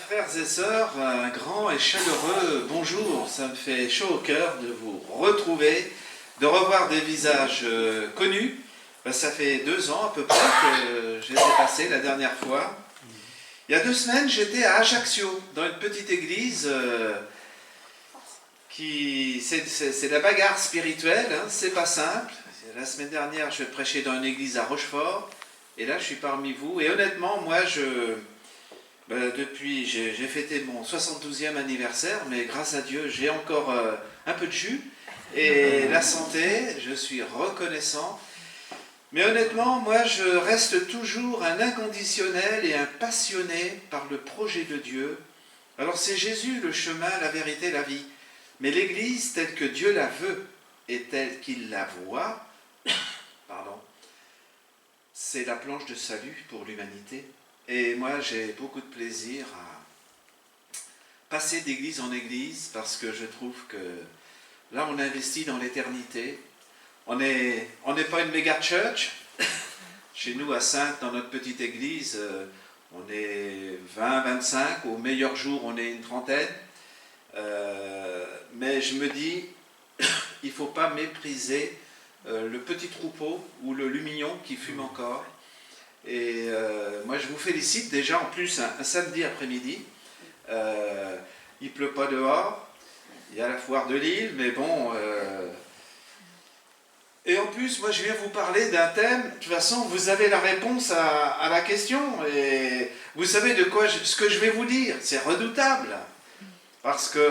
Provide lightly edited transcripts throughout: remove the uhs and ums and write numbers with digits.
Frères et sœurs, un grand et chaleureux bonjour. Ça me fait chaud au cœur de vous retrouver, de revoir des visages connus. Ça fait 2 ans à peu près que je les ai passés la dernière fois. Il y a 2 semaines, j'étais à Ajaccio, dans une petite église c'est la bagarre spirituelle, hein, c'est pas simple. La semaine dernière, je prêchais dans une église à Rochefort, et là, je suis parmi vous. Et honnêtement, moi, depuis, j'ai fêté mon 72e anniversaire, mais grâce à Dieu, j'ai encore un peu de jus et la santé, je suis reconnaissant. Mais honnêtement, moi, je reste toujours un inconditionnel et un passionné par le projet de Dieu. Alors, c'est Jésus, le chemin, la vérité, la vie. Mais l'Église, telle que Dieu la veut et telle qu'il la voit, c'est la planche de salut pour l'humanité. Et moi, j'ai beaucoup de plaisir à passer d'église en église parce que je trouve que là, on investit dans l'éternité. On n'est pas une méga church. Chez nous, à Saintes, dans notre petite église, on est 20, 25. Au meilleur jour, on est une trentaine. Mais je me dis, il ne faut pas mépriser le petit troupeau ou le lumignon qui fume encore. Et moi, je vous félicite déjà, en plus, un samedi après-midi. Il ne pleut pas dehors. Il y a la foire de Lille, mais bon... Et en plus, moi, je viens vous parler d'un thème. De toute façon, vous avez la réponse à la question. Et vous savez ce que je vais vous dire. C'est redoutable. Parce que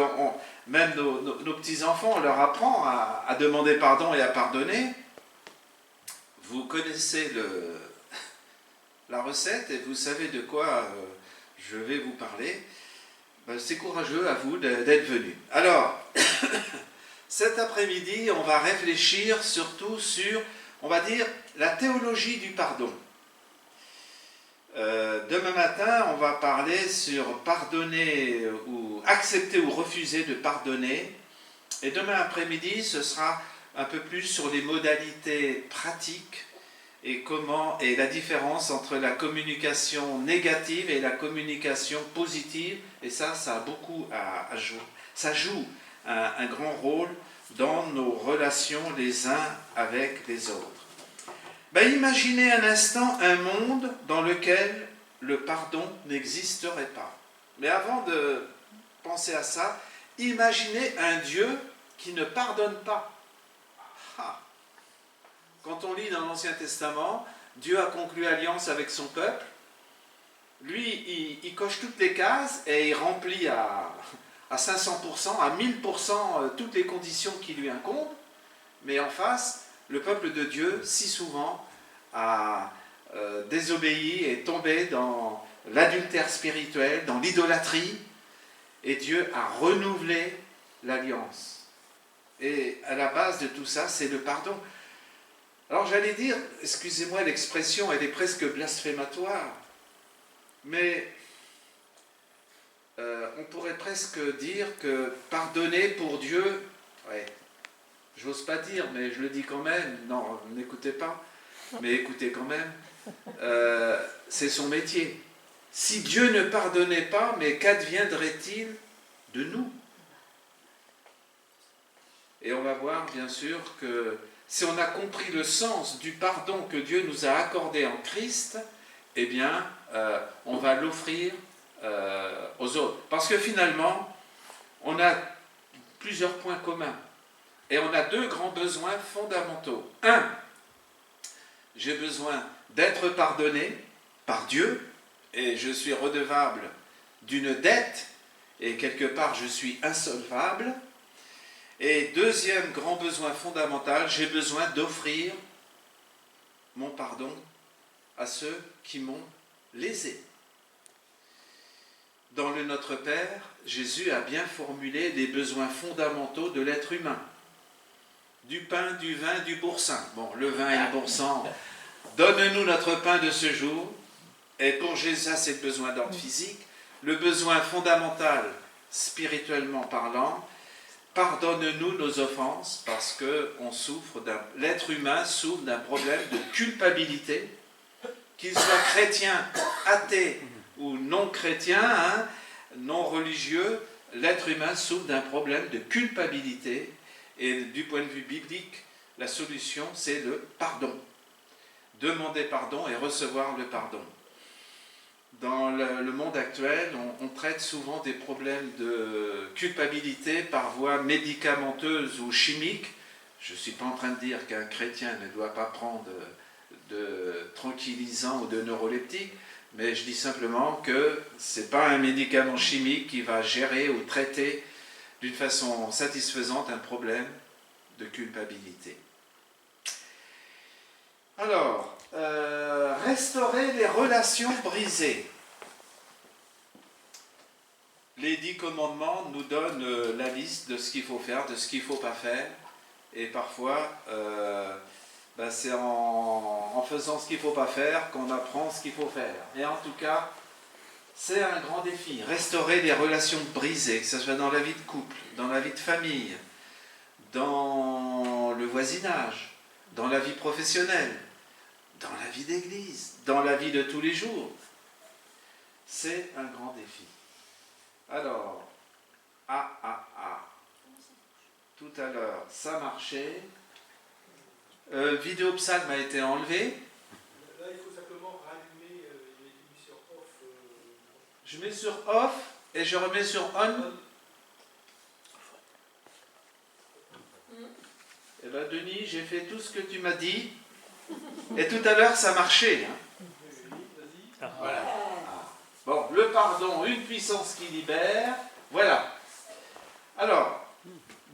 même nos petits-enfants, on leur apprend à demander pardon et à pardonner. Vous connaissez la recette et vous savez de quoi je vais vous parler. C'est courageux à vous d'être venus. Alors, cet après-midi, on va réfléchir surtout sur, on va dire, la théologie du pardon. Demain matin, on va parler sur pardonner ou accepter ou refuser de pardonner. Et demain après-midi, ce sera un peu plus sur les modalités pratiques et la différence entre la communication négative et la communication positive. Et ça a beaucoup à jouer. Ça joue un grand rôle dans nos relations les uns avec les autres. Imaginez un instant un monde dans lequel le pardon n'existerait pas. Mais avant de penser à ça, imaginez un Dieu qui ne pardonne pas. Quand on lit dans l'Ancien Testament, Dieu a conclu alliance avec son peuple. Lui, il coche toutes les cases et il remplit à 500%, à 1000% toutes les conditions qui lui incombent. Mais en face, le peuple de Dieu, si souvent, a désobéi et tombé dans l'adultère spirituel, dans l'idolâtrie. Et Dieu a renouvelé l'alliance. Et à la base de tout ça, c'est le pardon. Alors j'allais dire, excusez-moi l'expression, elle est presque blasphématoire, mais on pourrait presque dire que pardonner pour Dieu, j'ose pas dire, mais je le dis quand même, non, n'écoutez pas, mais écoutez quand même, c'est son métier. Si Dieu ne pardonnait pas, mais qu'adviendrait-il de nous? Et on va voir bien sûr que si on a compris le sens du pardon que Dieu nous a accordé en Christ, eh bien, on va l'offrir aux autres. Parce que finalement, on a plusieurs points communs. Et on a 2 grands besoins fondamentaux. 1, j'ai besoin d'être pardonné par Dieu, et je suis redevable d'une dette, et quelque part je suis insolvable. Et 2e grand besoin fondamental, j'ai besoin d'offrir mon pardon à ceux qui m'ont lésé. Dans le Notre Père, Jésus a bien formulé les besoins fondamentaux de l'être humain. Du pain, du vin, du boursin. Bon, le vin et le boursin, donne-nous notre pain de ce jour. Et pour Jésus, c'est le besoin d'ordre physique. Le besoin fondamental, spirituellement parlant, pardonne-nous nos offenses, parce que l'être humain souffre d'un problème de culpabilité, qu'il soit chrétien, athée ou non chrétien, non religieux, l'être humain souffre d'un problème de culpabilité. Et du point de vue biblique, la solution, c'est le pardon. Demander pardon et recevoir le pardon. Dans le monde actuel, on traite souvent des problèmes de culpabilité par voie médicamenteuse ou chimique. Je ne suis pas en train de dire qu'un chrétien ne doit pas prendre de tranquillisants ou de neuroleptiques, mais je dis simplement que ce n'est pas un médicament chimique qui va gérer ou traiter d'une façon satisfaisante un problème de culpabilité. Alors, restaurer les relations brisées. Les 10 commandements nous donnent la liste de ce qu'il faut faire, de ce qu'il ne faut pas faire. Et parfois, c'est en faisant ce qu'il ne faut pas faire qu'on apprend ce qu'il faut faire. Et en tout cas, c'est un grand défi. Restaurer les relations brisées, que ce soit dans la vie de couple, dans la vie de famille, dans le voisinage, dans la vie professionnelle, dans la vie d'église, dans la vie de tous les jours. C'est un grand défi. Alors, tout à l'heure, ça marchait. Vidéo psalm a été enlevé. Là, il faut simplement rallumer, il est mis sur off. Je mets sur off et je remets sur on. Eh bien, Denis, j'ai fait tout ce que tu m'as dit. Et tout à l'heure, ça marchait. Hein. Voilà. Bon, le pardon, une puissance qui libère. Voilà. Alors,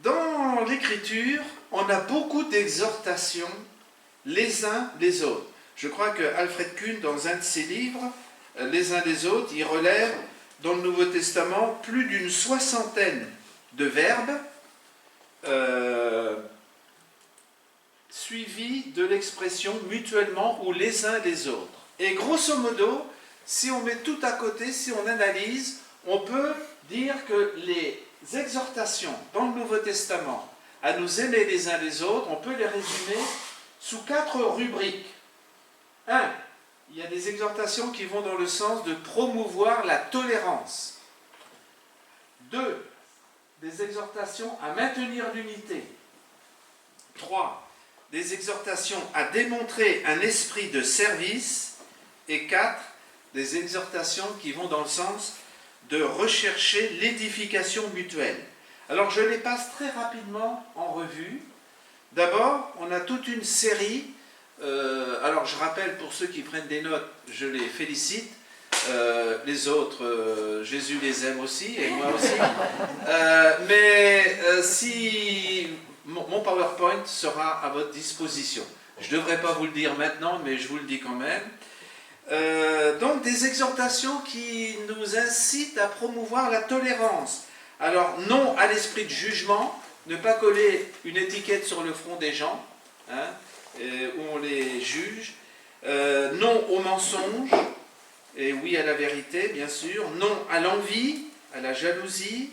dans l'Écriture, on a beaucoup d'exhortations les uns les autres. Je crois que Alfred Kuhn, dans un de ses livres, Les uns les autres, il relève dans le Nouveau Testament plus d'une 60aine de verbes suivis de l'expression mutuellement ou les uns les autres. Et grosso modo, si on met tout à côté, si on analyse, on peut dire que les exhortations dans le Nouveau Testament à nous aimer les uns les autres, on peut les résumer sous 4 rubriques. 1. Il y a des exhortations qui vont dans le sens de promouvoir la tolérance. 2. Des exhortations à maintenir l'unité. 3. Des exhortations à démontrer un esprit de service. Et 4. Des exhortations qui vont dans le sens de rechercher l'édification mutuelle. Alors je les passe très rapidement en revue. D'abord, on a toute une série. Alors je rappelle pour ceux qui prennent des notes, je les félicite. Les autres, Jésus les aime aussi, et moi aussi. Si mon PowerPoint sera à votre disposition. Je ne devrais pas vous le dire maintenant, mais je vous le dis quand même. Donc des exhortations qui nous incitent à promouvoir la tolérance. Alors non à l'esprit de jugement, ne pas coller une étiquette sur le front des gens, hein, où on les juge. Non au mensonge, et oui à la vérité bien sûr. Non à l'envie, à la jalousie.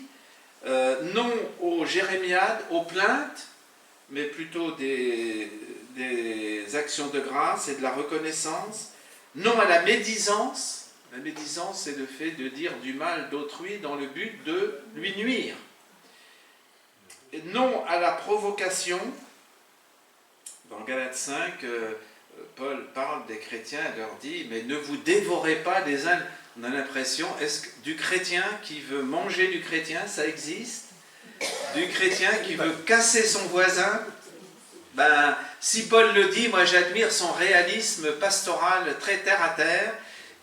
Non aux jérémiades, aux plaintes, mais plutôt des actions de grâce et de la reconnaissance. Non à la médisance. La médisance, c'est le fait de dire du mal d'autrui dans le but de lui nuire. Et non à la provocation. Dans Galates 5, Paul parle des chrétiens et leur dit « Mais ne vous dévorez pas les uns ». On a l'impression, est-ce que du chrétien qui veut manger du chrétien, ça existe? Du chrétien qui veut casser son voisin? Ben, si Paul le dit, moi j'admire son réalisme pastoral très terre à terre.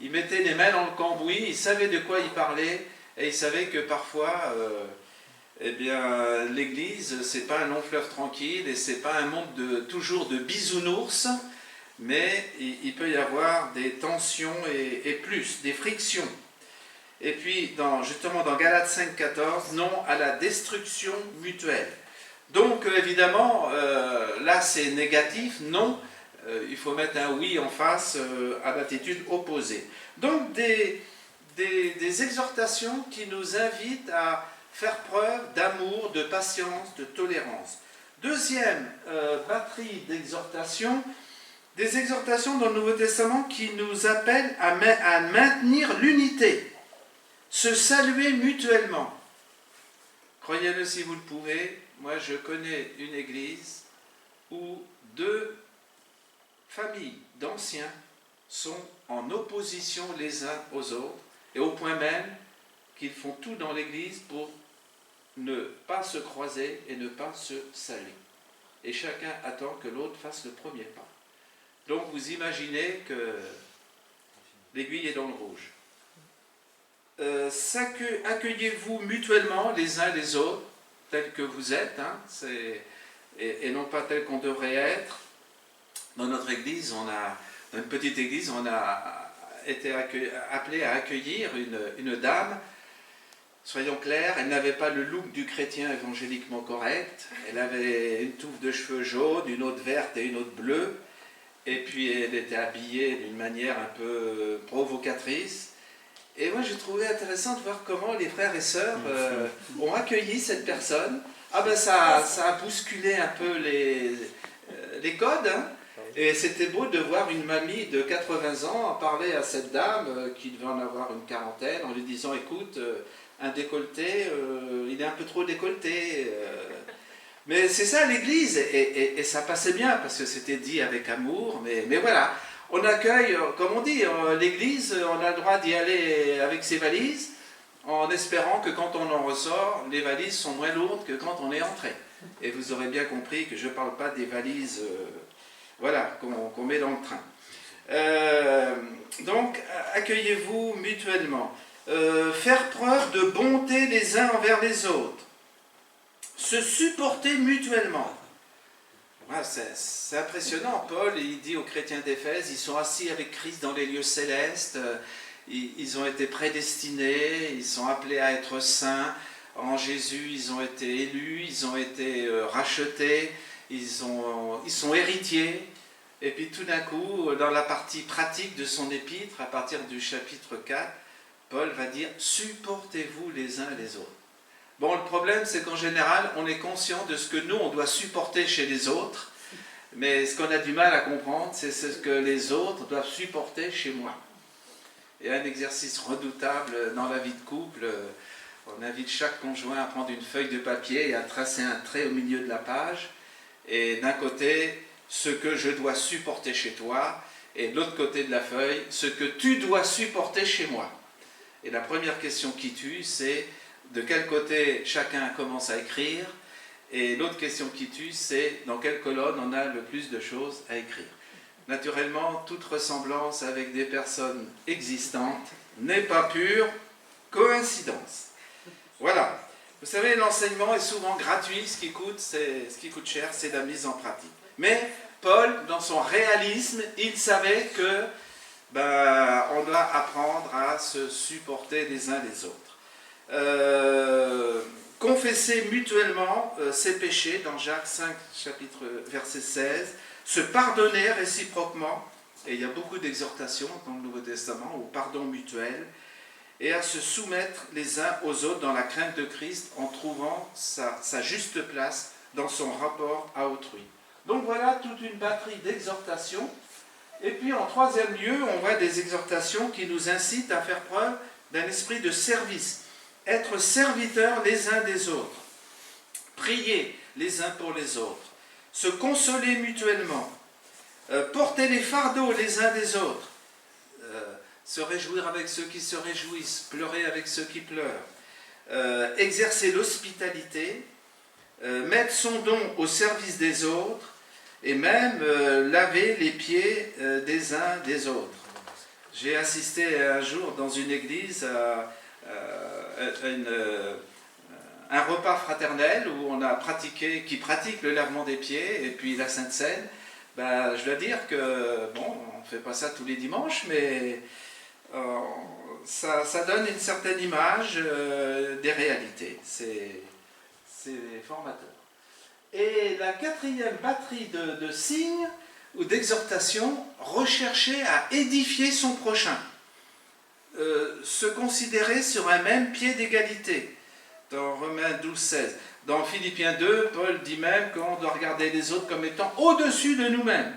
Il mettait les mains dans le cambouis, il savait de quoi il parlait, et il savait que parfois, l'Église, c'est pas un long fleuve tranquille, et c'est pas un monde toujours de bisounours, mais il peut y avoir des tensions et plus, des frictions. Et puis, justement dans Galates 5,14, non à la destruction mutuelle. Donc, évidemment, là c'est négatif, non. Il faut mettre un oui en face à l'attitude opposée. Donc des exhortations qui nous invitent à faire preuve d'amour, de patience, de tolérance. Deuxième batterie d'exhortations, des exhortations dans le Nouveau Testament qui nous appellent à maintenir l'unité. se saluer mutuellement. Croyez-le si vous le pouvez, moi je connais une église où 2 familles d'anciens sont en opposition les uns aux autres, et au point même qu'ils font tout dans l'église pour ne pas se croiser et ne pas se saluer. Et chacun attend que l'autre fasse le premier pas. Donc vous imaginez que l'aiguille est dans le rouge. Accueillez-vous mutuellement les uns les autres, tels que vous êtes, hein, et non pas tels qu'on devrait être. Dans notre église, dans une petite église, on a été appelé à accueillir une dame. Soyons clairs, elle n'avait pas le look du chrétien évangéliquement correct. Elle avait une touffe de cheveux jaunes, une autre verte et une autre bleue. Et puis elle était habillée d'une manière un peu provocatrice. Et moi j'ai trouvé intéressant de voir comment les frères et sœurs ont accueilli cette personne. Ah ben ça a bousculé un peu les codes, hein. Et c'était beau de voir une mamie de 80 ans parler à cette dame qui devait en avoir une quarantaine en lui disant écoute, un décolleté, il est un peu trop décolleté. Mais c'est ça l'église, et ça passait bien parce que c'était dit avec amour, mais voilà. On accueille, comme on dit, l'église, on a le droit d'y aller avec ses valises, en espérant que quand on en ressort, les valises sont moins lourdes que quand on est entré. Et vous aurez bien compris que je ne parle pas des valises voilà, qu'on met dans le train. Donc, accueillez-vous mutuellement. Faire preuve de bonté les uns envers les autres. Se supporter mutuellement. C'est impressionnant. Paul, il dit aux chrétiens d'Éphèse, ils sont assis avec Christ dans les lieux célestes, ils ont été prédestinés, ils sont appelés à être saints. En Jésus, ils ont été élus, ils ont été rachetés, ils sont héritiers. Et puis tout d'un coup, dans la partie pratique de son épître, à partir du chapitre 4, Paul va dire « supportez-vous les uns les autres ». Bon, le problème, c'est qu'en général, on est conscient de ce que nous, on doit supporter chez les autres, mais ce qu'on a du mal à comprendre, c'est ce que les autres doivent supporter chez moi. Et un exercice redoutable dans la vie de couple, on invite chaque conjoint à prendre une feuille de papier et à tracer un trait au milieu de la page, et d'un côté, ce que je dois supporter chez toi, et de l'autre côté de la feuille, ce que tu dois supporter chez moi. Et la première question qui tue, c'est de quel côté chacun commence à écrire, et l'autre question qui tue, c'est dans quelle colonne on a le plus de choses à écrire. Naturellement, toute ressemblance avec des personnes existantes n'est pas pure coïncidence. Voilà. Vous savez, l'enseignement est souvent gratuit, ce qui coûte cher, c'est la mise en pratique. Mais Paul, dans son réalisme, il savait que on doit apprendre à se supporter les uns les autres. Confesser mutuellement ses péchés, dans Jacques 5, chapitre, verset 16, se pardonner réciproquement, et il y a beaucoup d'exhortations dans le Nouveau Testament au pardon mutuel, et à se soumettre les uns aux autres dans la crainte de Christ en trouvant sa juste place dans son rapport à autrui. Donc voilà toute une batterie d'exhortations. Et puis en troisième lieu, on voit des exhortations qui nous incitent à faire preuve d'un esprit de service. Être serviteurs les uns des autres. Prier les uns pour les autres. Se consoler mutuellement. Porter les fardeaux les uns des autres. Se réjouir avec ceux qui se réjouissent. Pleurer avec ceux qui pleurent. Exercer l'hospitalité. Mettre son don au service des autres. Et même laver les pieds des uns des autres. J'ai assisté un jour dans une église à un repas fraternel où on a qui pratique le lavement des pieds et puis la Sainte Seine. Je dois dire que, bon, on ne fait pas ça tous les dimanches, mais ça donne une certaine image des réalités. C'est formateur. Et la quatrième batterie de signes ou d'exhortations, rechercher à édifier son prochain. Se considérer sur un même pied d'égalité, dans Romains 12, 16. Dans Philippiens 2, Paul dit même qu'on doit regarder les autres comme étant au-dessus de nous-mêmes.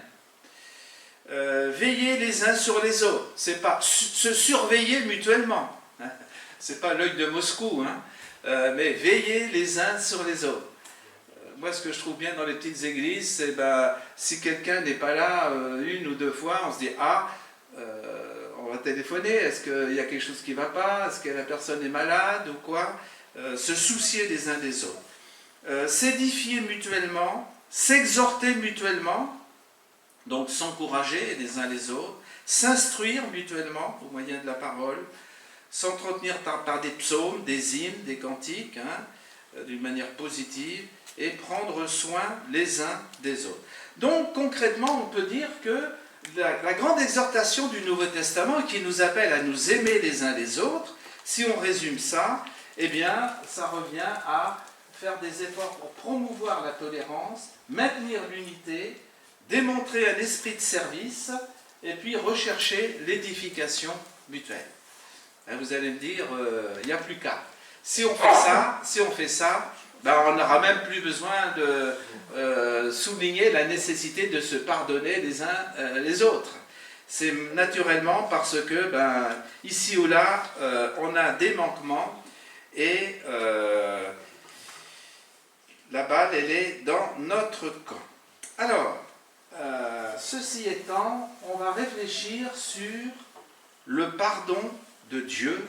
Veiller les uns sur les autres, c'est pas se surveiller mutuellement. c'est pas l'œil de Moscou, hein, mais veillez les uns sur les autres. Moi, ce que je trouve bien dans les petites églises, c'est si quelqu'un n'est pas là une ou deux fois, on se dit on va téléphoner, est-ce qu'il y a quelque chose qui ne va pas, est-ce que la personne est malade ou quoi, se soucier des uns des autres. S'édifier mutuellement, s'exhorter mutuellement, donc s'encourager les uns les autres, s'instruire mutuellement au moyen de la parole, s'entretenir par des psaumes, des hymnes, des cantiques, d'une manière positive, et prendre soin les uns des autres. Donc concrètement, on peut dire que la grande exhortation du Nouveau Testament qui nous appelle à nous aimer les uns les autres, si on résume ça, eh bien, ça revient à faire des efforts pour promouvoir la tolérance, maintenir l'unité, démontrer un esprit de service, et puis rechercher l'édification mutuelle. Vous allez me dire, il n'y a plus qu'à. Si on fait ça, on n'aura même plus besoin de souligner la nécessité de se pardonner les uns les autres. C'est naturellement parce que, ici ou là, on a des manquements et la balle, elle est dans notre camp. Alors, ceci étant, on va réfléchir sur le pardon de Dieu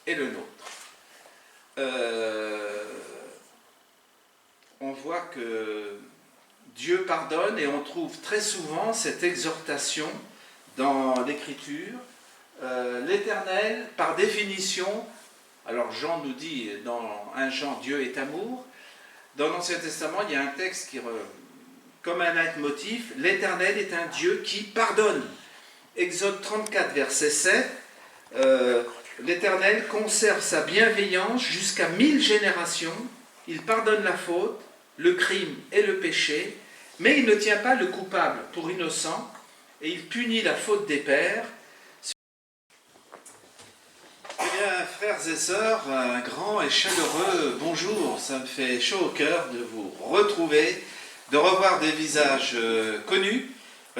et le nôtre. On voit que Dieu pardonne et on trouve très souvent cette exhortation dans l'Écriture. L'Éternel, par définition, alors Jean nous dit dans 1 Jean, Dieu est amour. Dans l'Ancien Testament, il y a un texte qui, comme un leitmotiv, l'Éternel est un Dieu qui pardonne. Exode 34, verset 7, l'Éternel conserve sa bienveillance jusqu'à 1000 générations, il pardonne la faute, le crime et le péché, mais il ne tient pas le coupable pour innocent, et il punit la faute des pères. Eh bien, frères et sœurs, un grand et chaleureux bonjour, ça me fait chaud au cœur de vous retrouver, de revoir des visages connus.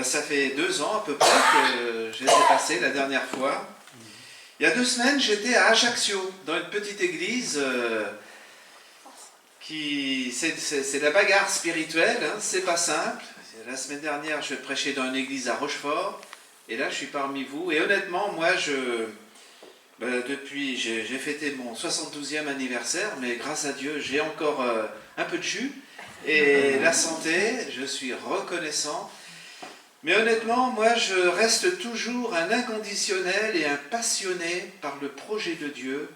Ça fait 2 ans à peu près que j'étais passé la dernière fois. Il y a 2 semaines, j'étais à Ajaccio, dans une petite église c'est la bagarre spirituelle, c'est pas simple. La semaine dernière, je prêchais dans une église à Rochefort, et là, je suis parmi vous. Et honnêtement, moi, depuis, j'ai fêté mon 72e anniversaire, mais grâce à Dieu, j'ai encore un peu de jus, et la santé, je suis reconnaissant. Mais honnêtement, moi, je reste toujours un inconditionnel et un passionné par le projet de Dieu.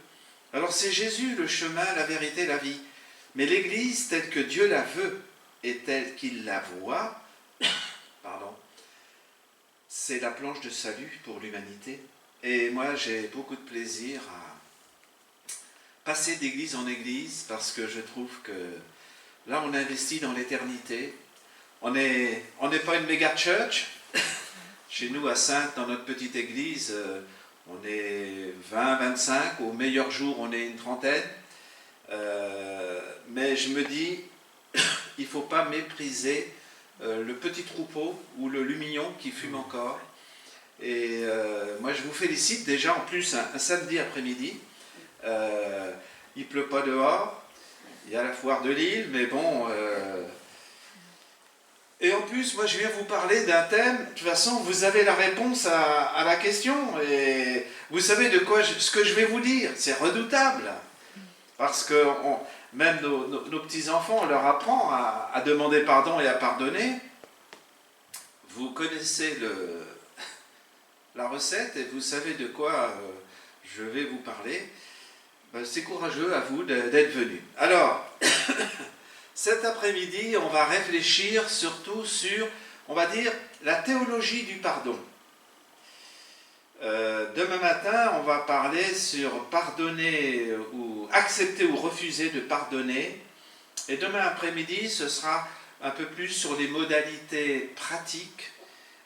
Alors, c'est Jésus, le chemin, la vérité, la vie. Mais l'Église, telle que Dieu la veut et telle qu'il la voit, c'est la planche de salut pour l'humanité. Et moi, j'ai beaucoup de plaisir à passer d'église en église parce que je trouve que là, on investit dans l'éternité. On n'est pas une méga church. Chez nous, à Saintes, dans notre petite église, on est 20, 25. Au meilleur jour, on est une trentaine. Mais je me dis, il ne faut pas mépriser le petit troupeau ou le lumignon qui fume encore. Et moi, je vous félicite déjà, en plus, un samedi après-midi. Il ne pleut pas dehors. Il y a la foire de Lille, mais bon... Et en plus, moi, je viens vous parler d'un thème. De toute façon, vous avez la réponse à la question. Et vous savez ce que je vais vous dire. C'est redoutable. Parce que même nos petits-enfants, on leur apprend à demander pardon et à pardonner. Vous connaissez la recette et vous savez de quoi je vais vous parler. C'est courageux à vous d'être venus. Alors, cet après-midi, on va réfléchir surtout sur, on va dire, la théologie du pardon. Demain matin, on va parler sur pardonner ou accepter ou refuser de pardonner. Et demain après-midi, ce sera un peu plus sur les modalités pratiques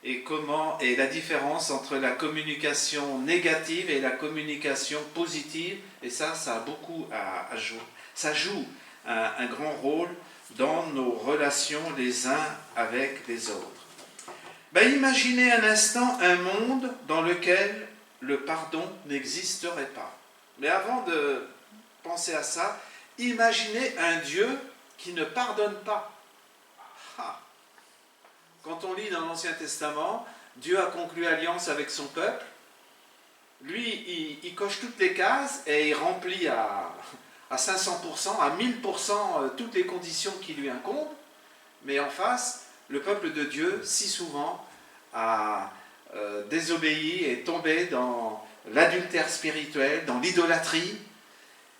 et la différence entre la communication négative et la communication positive. Et ça a beaucoup à jouer. Ça joue un grand rôle dans nos relations les uns avec les autres. Imaginez un instant un monde dans lequel le pardon n'existerait pas. Mais avant de penser à ça, imaginez un Dieu qui ne pardonne pas. Ah. Quand on lit dans l'Ancien Testament, Dieu a conclu alliance avec son peuple. Lui, il coche toutes les cases et il remplit à 500%, à 1000% toutes les conditions qui lui incombent. Mais en face, le peuple de Dieu, si souvent, a désobéi et tombé dans l'adultère spirituel, dans l'idolâtrie.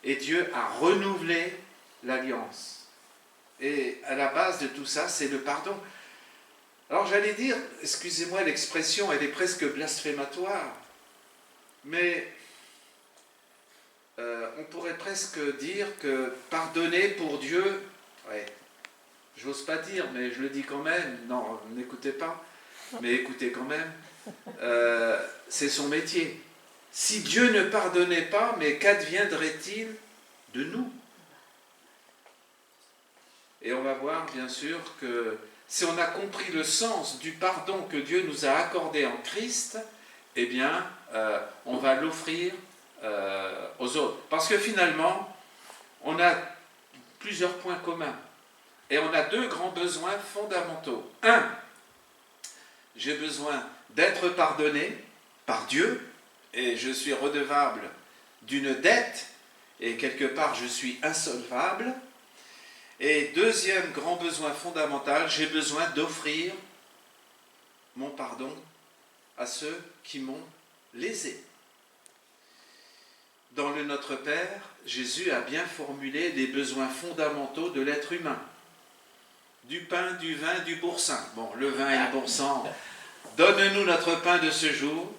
Et Dieu a renouvelé l'alliance. Et à la base de tout ça, c'est le pardon. Alors j'allais dire, excusez-moi l'expression, elle est presque blasphématoire, mais on pourrait presque dire que pardonner pour Dieu, ouais, j'ose pas dire, mais je le dis quand même, non, n'écoutez pas, mais écoutez quand même, c'est son métier. Si Dieu ne pardonnait pas, mais qu'adviendrait-il de nous? Et on va voir bien sûr que si on a compris le sens du pardon que Dieu nous a accordé en Christ, eh bien, on va l'offrir aux autres. Parce que finalement, on a plusieurs points communs. Et on a deux grands besoins fondamentaux. Un, j'ai besoin d'être pardonné par Dieu, et je suis redevable d'une dette, et quelque part je suis insolvable. Et deuxième grand besoin fondamental, j'ai besoin d'offrir mon pardon à ceux qui m'ont lésé. Dans le Notre Père, Jésus a bien formulé les besoins fondamentaux de l'être humain. Du pain, du vin, du boursin. Bon, le vin et le boursin, donne-nous notre pain de ce jour.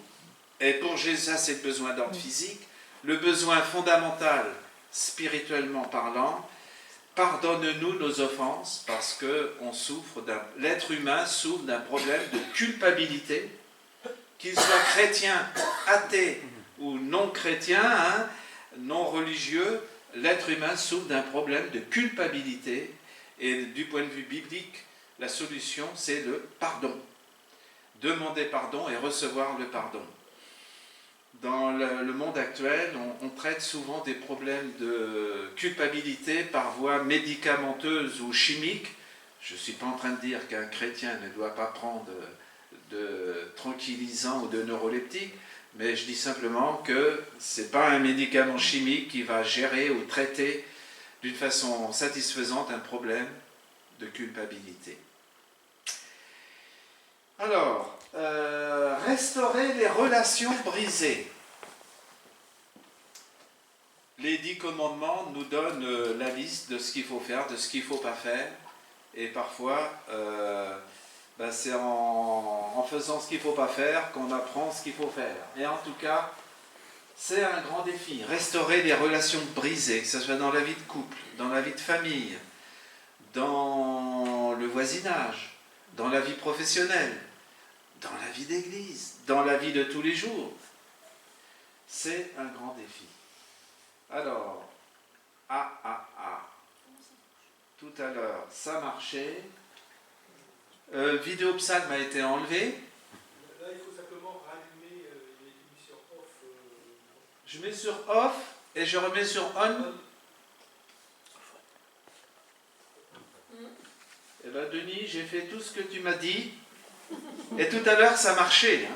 Et pour Jésus, ça c'est le besoin d'ordre physique. Le besoin fondamental, spirituellement parlant, pardonne-nous nos offenses, parce que l'être humain souffre d'un problème de culpabilité, qu'il soit chrétien, athée ou non chrétien, non religieux, l'être humain souffre d'un problème de culpabilité, et du point de vue biblique, la solution c'est le pardon. Demander pardon et recevoir le pardon. Dans le monde actuel, on traite souvent des problèmes de culpabilité par voie médicamenteuse ou chimique. Je ne suis pas en train de dire qu'un chrétien ne doit pas prendre de tranquillisants ou de neuroleptiques, mais je dis simplement que ce n'est pas un médicament chimique qui va gérer ou traiter d'une façon satisfaisante un problème de culpabilité. Alors, restaurer les relations brisées. Les 10 commandements nous donnent la liste de ce qu'il faut faire, de ce qu'il ne faut pas faire. Et parfois, c'est en faisant ce qu'il ne faut pas faire qu'on apprend ce qu'il faut faire. Et en tout cas, c'est un grand défi. Restaurer les relations brisées, que ce soit dans la vie de couple, dans la vie de famille, dans le voisinage, dans la vie professionnelle, dans la vie d'église, dans la vie de tous les jours. C'est un grand défi. Alors, tout à l'heure, ça marchait. Vidéo psalm a été enlevé. Là, il faut simplement rallumer, il est mis sur off. Je mets sur off et je remets sur on. Eh bien, Denis, j'ai fait tout ce que tu m'as dit. Et tout à l'heure, ça marchait.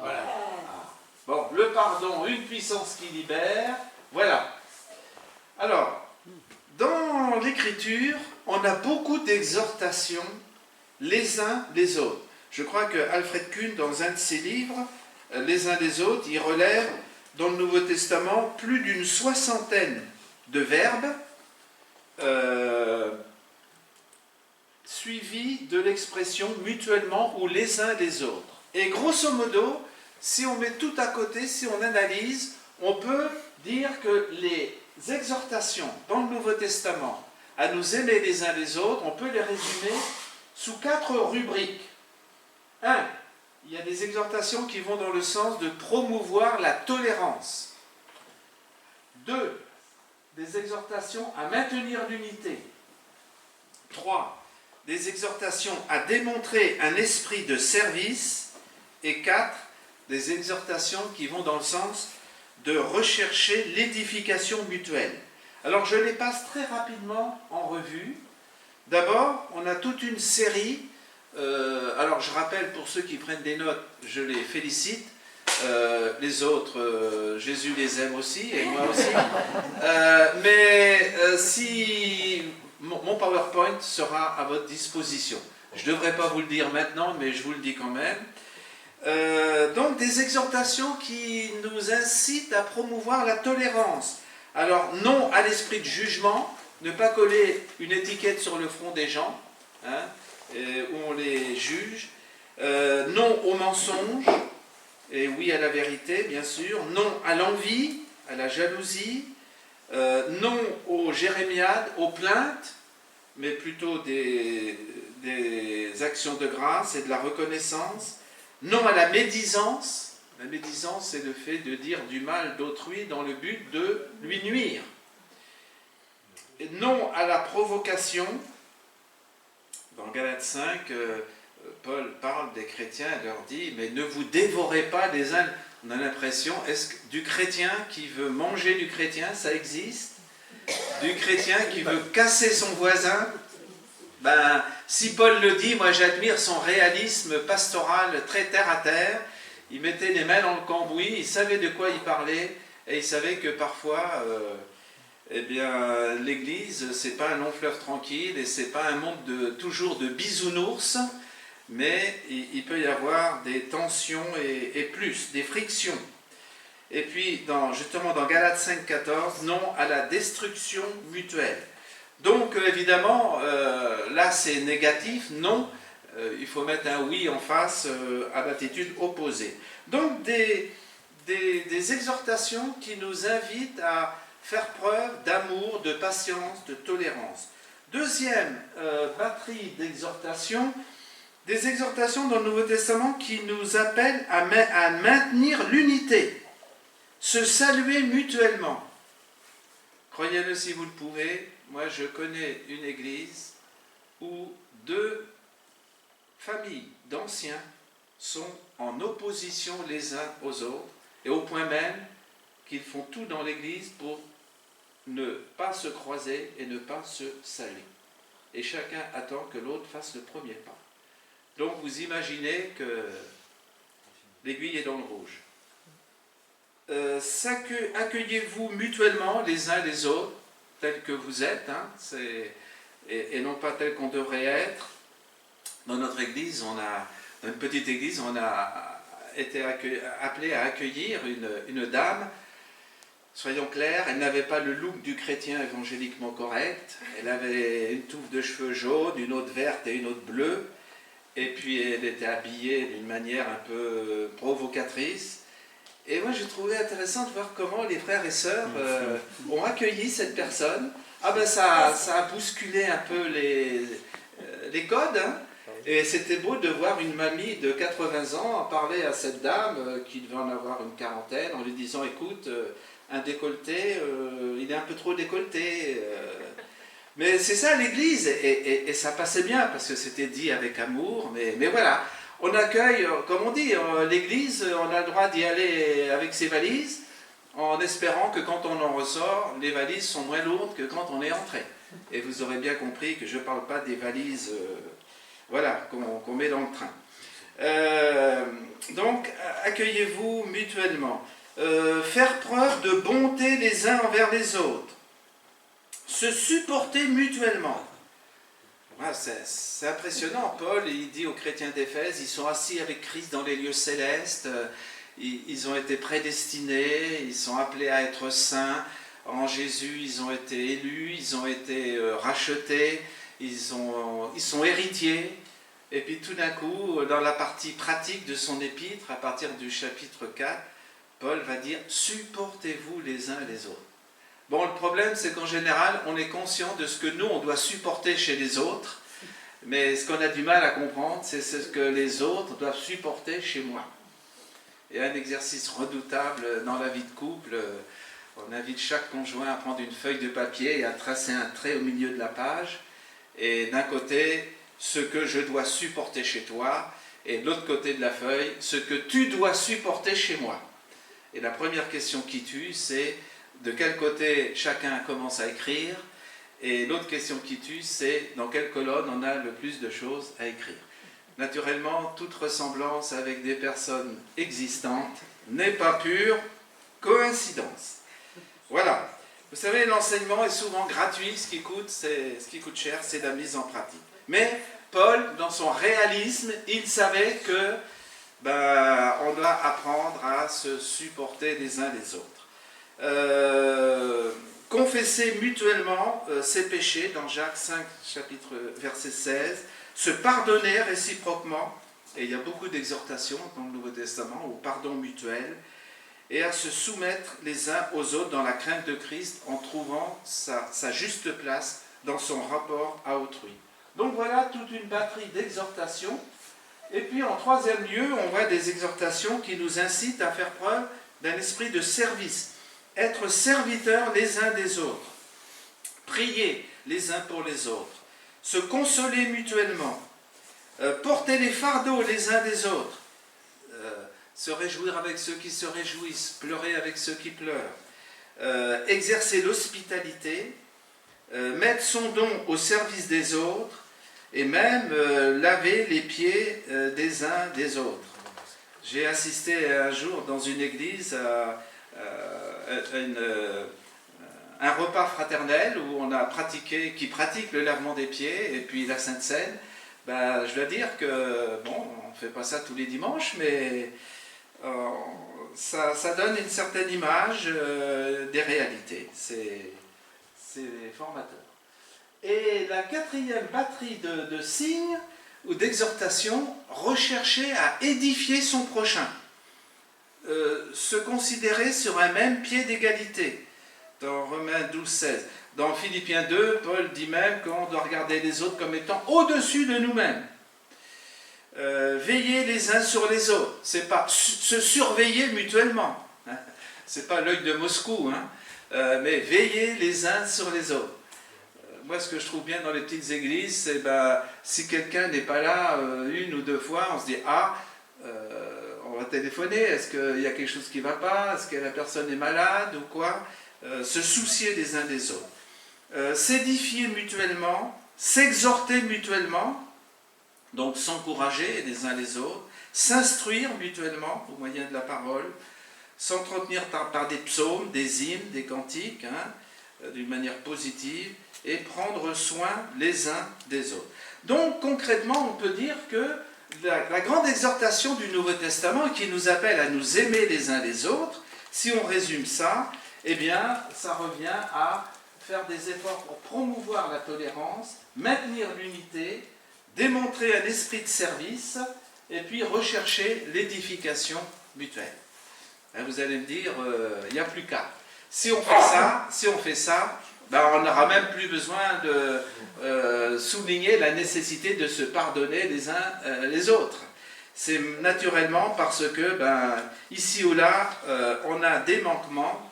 Voilà. Bon, le pardon, une puissance qui libère. Voilà. Alors, dans l'Écriture, on a beaucoup d'exhortations les uns les autres. Je crois que Alfred Kuhn, dans un de ses livres, Les uns des autres, il relève dans le Nouveau Testament plus d'une soixantaine de verbes suivis de l'expression mutuellement ou les uns les autres. Et grosso modo, si on met tout à côté, si on analyse, on peut dire que les exhortations dans le Nouveau Testament à nous aimer les uns les autres, on peut les résumer sous 4 rubriques. 1. Il y a des exhortations qui vont dans le sens de promouvoir la tolérance. 2. Des exhortations à maintenir l'unité. 3. Des exhortations à démontrer un esprit de service. Et 4. Des exhortations qui vont dans le sens de rechercher l'édification mutuelle. Alors je les passe très rapidement en revue. D'abord, on a toute une série, alors je rappelle pour ceux qui prennent des notes, je les félicite, les autres, Jésus les aime aussi, et moi aussi, si mon PowerPoint sera à votre disposition. Je ne devrais pas vous le dire maintenant, mais je vous le dis quand même. Donc des exhortations qui nous incitent à promouvoir la tolérance. Alors non à l'esprit de jugement, ne pas coller une étiquette sur le front des gens, hein, où on les juge. Non au mensonge, et oui à la vérité, bien sûr. Non à l'envie, à la jalousie. Non aux jérémiades, aux plaintes, mais plutôt des actions de grâce et de la reconnaissance. Non à la médisance. La médisance, c'est le fait de dire du mal d'autrui dans le but de lui nuire. Et non à la provocation. Dans Galates 5, Paul parle des chrétiens et leur dit « Mais ne vous dévorez pas les uns ». On a l'impression, est-ce que du chrétien qui veut manger du chrétien, ça existe? Du chrétien qui veut casser son voisin? Ben, si Paul le dit, moi j'admire son réalisme pastoral très terre à terre. Il mettait les mains dans le cambouis, il savait de quoi il parlait, et il savait que parfois, l'Église, c'est pas un long fleuve tranquille, et c'est pas un monde toujours de bisounours, mais il peut y avoir des tensions et plus, des frictions. Et puis, justement, dans Galates 5,14, non à la destruction mutuelle. Donc, évidemment, là c'est négatif, non. Il faut mettre un oui en face à l'attitude opposée. Donc des exhortations qui nous invitent à faire preuve d'amour, de patience, de tolérance. Deuxième batterie d'exhortations, des exhortations dans le Nouveau Testament qui nous appellent à maintenir l'unité, se saluer mutuellement. Croyez-le si vous le pouvez, moi je connais une église où 2 familles d'anciens sont en opposition les uns aux autres, et au point même qu'ils font tout dans l'église pour ne pas se croiser et ne pas se saluer. Et chacun attend que l'autre fasse le premier pas. Donc vous imaginez que l'aiguille est dans le rouge. Accueillez-vous mutuellement les uns les autres, tels que vous êtes, hein, et non pas tels qu'on devrait être. Dans notre église, dans une petite église, on a été appelé à accueillir une dame. Soyons clairs, elle n'avait pas le look du chrétien évangéliquement correct. Elle avait une touffe de cheveux jaunes, une autre verte et une autre bleue. Et puis elle était habillée d'une manière un peu provocatrice. Et moi j'ai trouvé intéressant de voir comment les frères et sœurs ont accueilli cette personne. Ah ben ça a bousculé un peu les codes, hein. Et c'était beau de voir une mamie de 80 ans parler à cette dame qui devait en avoir une quarantaine en lui disant « Écoute, un décolleté, il est un peu trop décolleté. » Mais c'est ça l'église, et ça passait bien parce que c'était dit avec amour, mais voilà. On accueille, comme on dit, l'église, on a le droit d'y aller avec ses valises en espérant que quand on en ressort, les valises sont moins lourdes que quand on est entré. Et vous aurez bien compris que je ne parle pas des valises qu'on met dans le train. Donc, accueillez-vous mutuellement. Faire preuve de bonté les uns envers les autres. Se supporter mutuellement. C'est impressionnant. Paul, il dit aux chrétiens d'Éphèse, ils sont assis avec Christ dans les lieux célestes, ils ont été prédestinés, ils sont appelés à être saints. En Jésus, ils ont été élus, ils ont été rachetés, ils sont héritiers. Et puis tout d'un coup, dans la partie pratique de son épître, à partir du chapitre 4, Paul va dire « supportez-vous les uns les autres ». Bon, le problème, c'est qu'en général, on est conscient de ce que nous, on doit supporter chez les autres, mais ce qu'on a du mal à comprendre, c'est ce que les autres doivent supporter chez moi. Et un exercice redoutable dans la vie de couple, on invite chaque conjoint à prendre une feuille de papier et à tracer un trait au milieu de la page, et d'un côté, ce que je dois supporter chez toi, et de l'autre côté de la feuille, ce que tu dois supporter chez moi. Et la première question qui tue, c'est de quel côté chacun commence à écrire. Et l'autre question qui tue, c'est dans quelle colonne on a le plus de choses à écrire. Naturellement, toute ressemblance avec des personnes existantes n'est pas pure coïncidence. Voilà. Vous savez, l'enseignement est souvent gratuit, ce qui coûte cher, c'est la mise en pratique. Mais Paul, dans son réalisme, il savait que on doit apprendre à se supporter les uns les autres. Confesser mutuellement ses péchés, dans Jacques 5, chapitre, verset 16, se pardonner réciproquement, et il y a beaucoup d'exhortations dans le Nouveau Testament au pardon mutuel, et à se soumettre les uns aux autres dans la crainte de Christ en trouvant sa juste place dans son rapport à autrui. Donc voilà toute une batterie d'exhortations. Et puis en troisième lieu, on voit des exhortations qui nous incitent à faire preuve d'un esprit de service. Être serviteurs les uns des autres. Prier les uns pour les autres. Se consoler mutuellement. Porter les fardeaux les uns des autres. Se réjouir avec ceux qui se réjouissent. Pleurer avec ceux qui pleurent. Exercer l'hospitalité. Mettre son don au service des autres. Et même laver les pieds des uns des autres. J'ai assisté un jour dans une église à un repas fraternel où on a qui pratique le lavement des pieds et puis la Sainte Seine. Je dois dire que, bon, on ne fait pas ça tous les dimanches, mais ça donne une certaine image des réalités. C'est formateur. Et la quatrième batterie de signes ou d'exhortations, rechercher à édifier son prochain. Se considérer sur un même pied d'égalité. Dans Romains 12, 16. Dans Philippiens 2, Paul dit même qu'on doit regarder les autres comme étant au-dessus de nous-mêmes. Veiller les uns sur les autres. C'est pas se surveiller mutuellement. C'est pas l'œil de Moscou, mais veiller les uns sur les autres. Moi, ce que je trouve bien dans les petites églises, c'est si quelqu'un n'est pas là une ou deux fois, on se dit on va téléphoner, est-ce qu'il y a quelque chose qui ne va pas, est-ce que la personne est malade ou quoi, se soucier des uns des autres. S'édifier mutuellement, s'exhorter mutuellement, donc s'encourager les uns les autres, s'instruire mutuellement au moyen de la parole, s'entretenir par des psaumes, des hymnes, des cantiques, d'une manière positive, et prendre soin les uns des autres. Donc concrètement, on peut dire que la grande exhortation du Nouveau Testament qui nous appelle à nous aimer les uns les autres, si on résume ça, eh bien, ça revient à faire des efforts pour promouvoir la tolérance, maintenir l'unité, démontrer un esprit de service, et puis rechercher l'édification mutuelle. Vous allez me dire, il n'y a plus qu'à. Si on fait ça, on n'aura même plus besoin de souligner la nécessité de se pardonner les uns les autres. C'est naturellement parce que, ici ou là, on a des manquements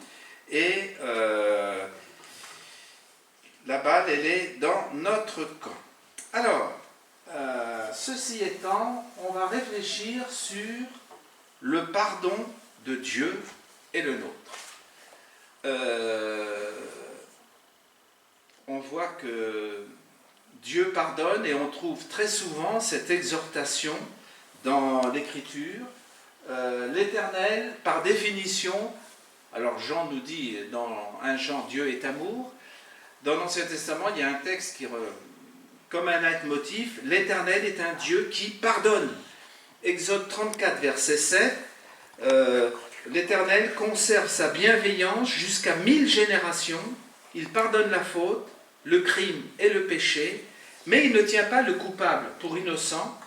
et la balle, elle est dans notre camp. Alors, ceci étant, on va réfléchir sur le pardon de Dieu et le nôtre. On voit que Dieu pardonne et on trouve très souvent cette exhortation dans l'Écriture. L'Éternel, par définition, alors Jean nous dit dans 1 Jean, Dieu est amour. Dans l'Ancien Testament, il y a un texte qui, comme un leitmotiv, l'Éternel est un Dieu qui pardonne. Exode 34, verset 7, l'Éternel conserve sa bienveillance jusqu'à 1000 générations. Il pardonne la faute, le crime et le péché, mais il ne tient pas le coupable pour innocent,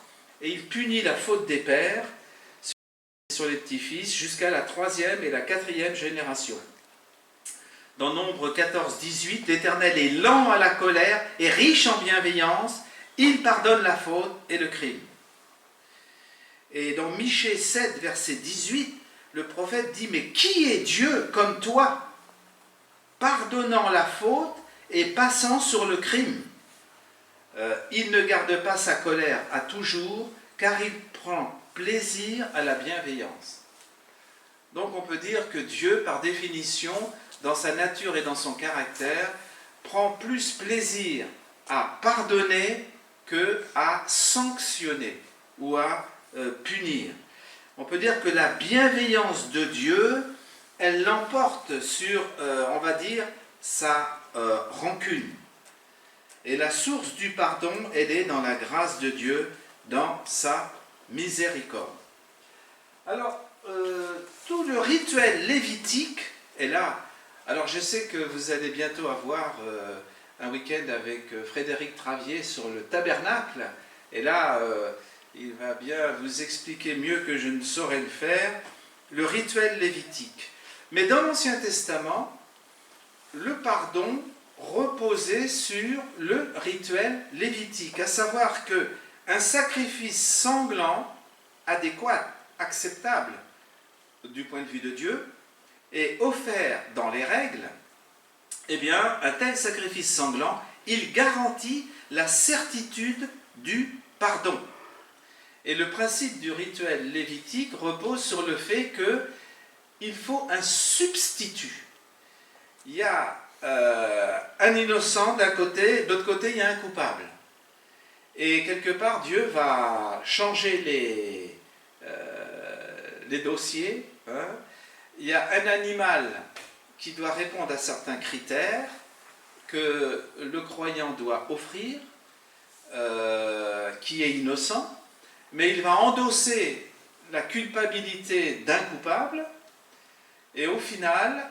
et il punit la faute des pères sur les petits-fils jusqu'à la 3e et la 4e génération. Dans Nombre 14, 18, l'Éternel est lent à la colère et riche en bienveillance, il pardonne la faute et le crime. Et dans Michée 7, verset 18, le prophète dit « Mais qui est Dieu comme toi, pardonnant la faute et passant sur le crime. Il ne garde pas sa colère à toujours, car il prend plaisir à la bienveillance. » Donc on peut dire que Dieu, par définition, dans sa nature et dans son caractère, prend plus plaisir à pardonner qu'à sanctionner ou à punir. On peut dire que la bienveillance de Dieu, elle l'emporte sur, on va dire, sa rancune. Et la source du pardon, elle est dans la grâce de Dieu, dans sa miséricorde. Alors, tout le rituel lévitique est là. Alors, je sais que vous allez bientôt avoir un week-end avec Frédéric Travier sur le tabernacle. Et là, il va bien vous expliquer mieux que je ne saurais le faire, le rituel lévitique. Mais dans l'Ancien Testament, le pardon reposait sur le rituel lévitique, à savoir qu'un sacrifice sanglant, adéquat, acceptable du point de vue de Dieu, et offert dans les règles, eh bien, un tel sacrifice sanglant, il garantit la certitude du pardon. Et le principe du rituel lévitique repose sur le fait qu'il faut un substitut. Il y a un innocent d'un côté, de l'autre côté, il y a un coupable. Et quelque part, Dieu va changer les dossiers. Hein. Il y a un animal qui doit répondre à certains critères que le croyant doit offrir, qui est innocent, mais il va endosser la culpabilité d'un coupable, et au final,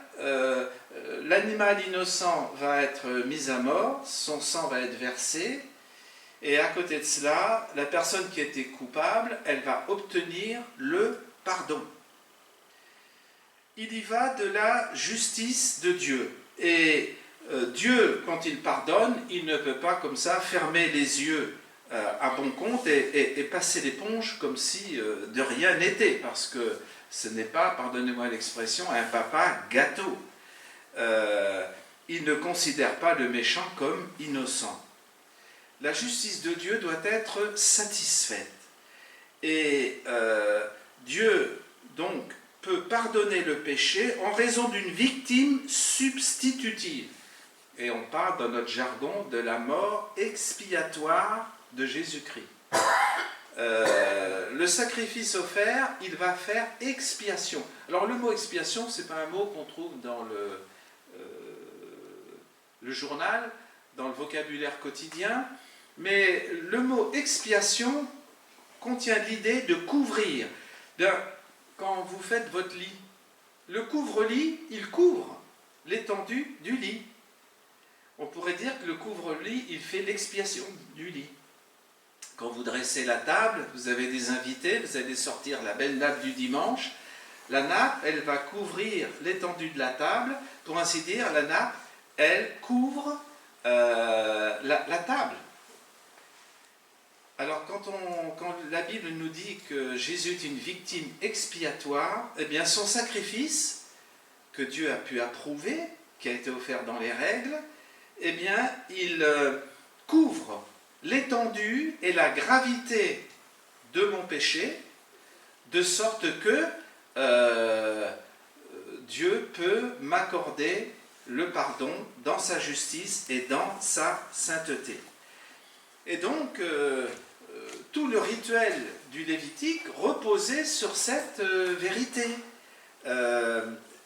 l'animal innocent va être mis à mort, son sang va être versé, et à côté de cela, la personne qui était coupable, elle va obtenir le pardon. Il y va de la justice de Dieu. Et Dieu, quand il pardonne, il ne peut pas comme ça fermer les yeux à bon compte et passer l'éponge comme si de rien n'était, parce que ce n'est pas, pardonnez-moi l'expression, un papa gâteau. Il ne considère pas le méchant comme innocent. La justice de Dieu doit être satisfaite. Et Dieu, donc, peut pardonner le péché en raison d'une victime substitutive. Et on parle dans notre jargon de la mort expiatoire de Jésus-Christ. Le sacrifice offert, il va faire expiation. Alors le mot expiation, ce n'est pas un mot qu'on trouve dans le journal, dans le vocabulaire quotidien, mais le mot expiation contient l'idée de couvrir. Quand vous faites votre lit, le couvre-lit, il couvre l'étendue du lit. On pourrait dire que le couvre-lit, il fait l'expiation du lit. Quand vous dressez la table, vous avez des invités, vous allez sortir la belle nappe du dimanche. La nappe, elle va couvrir l'étendue de la table. Pour ainsi dire, la nappe, elle couvre la table. Alors, quand la Bible nous dit que Jésus est une victime expiatoire, eh bien, son sacrifice, que Dieu a pu approuver, qui a été offert dans les règles, eh bien, il couvre l'étendue et la gravité de mon péché, de sorte que Dieu peut m'accorder le pardon dans sa justice et dans sa sainteté. Et donc, tout le rituel du Lévitique reposait sur cette vérité.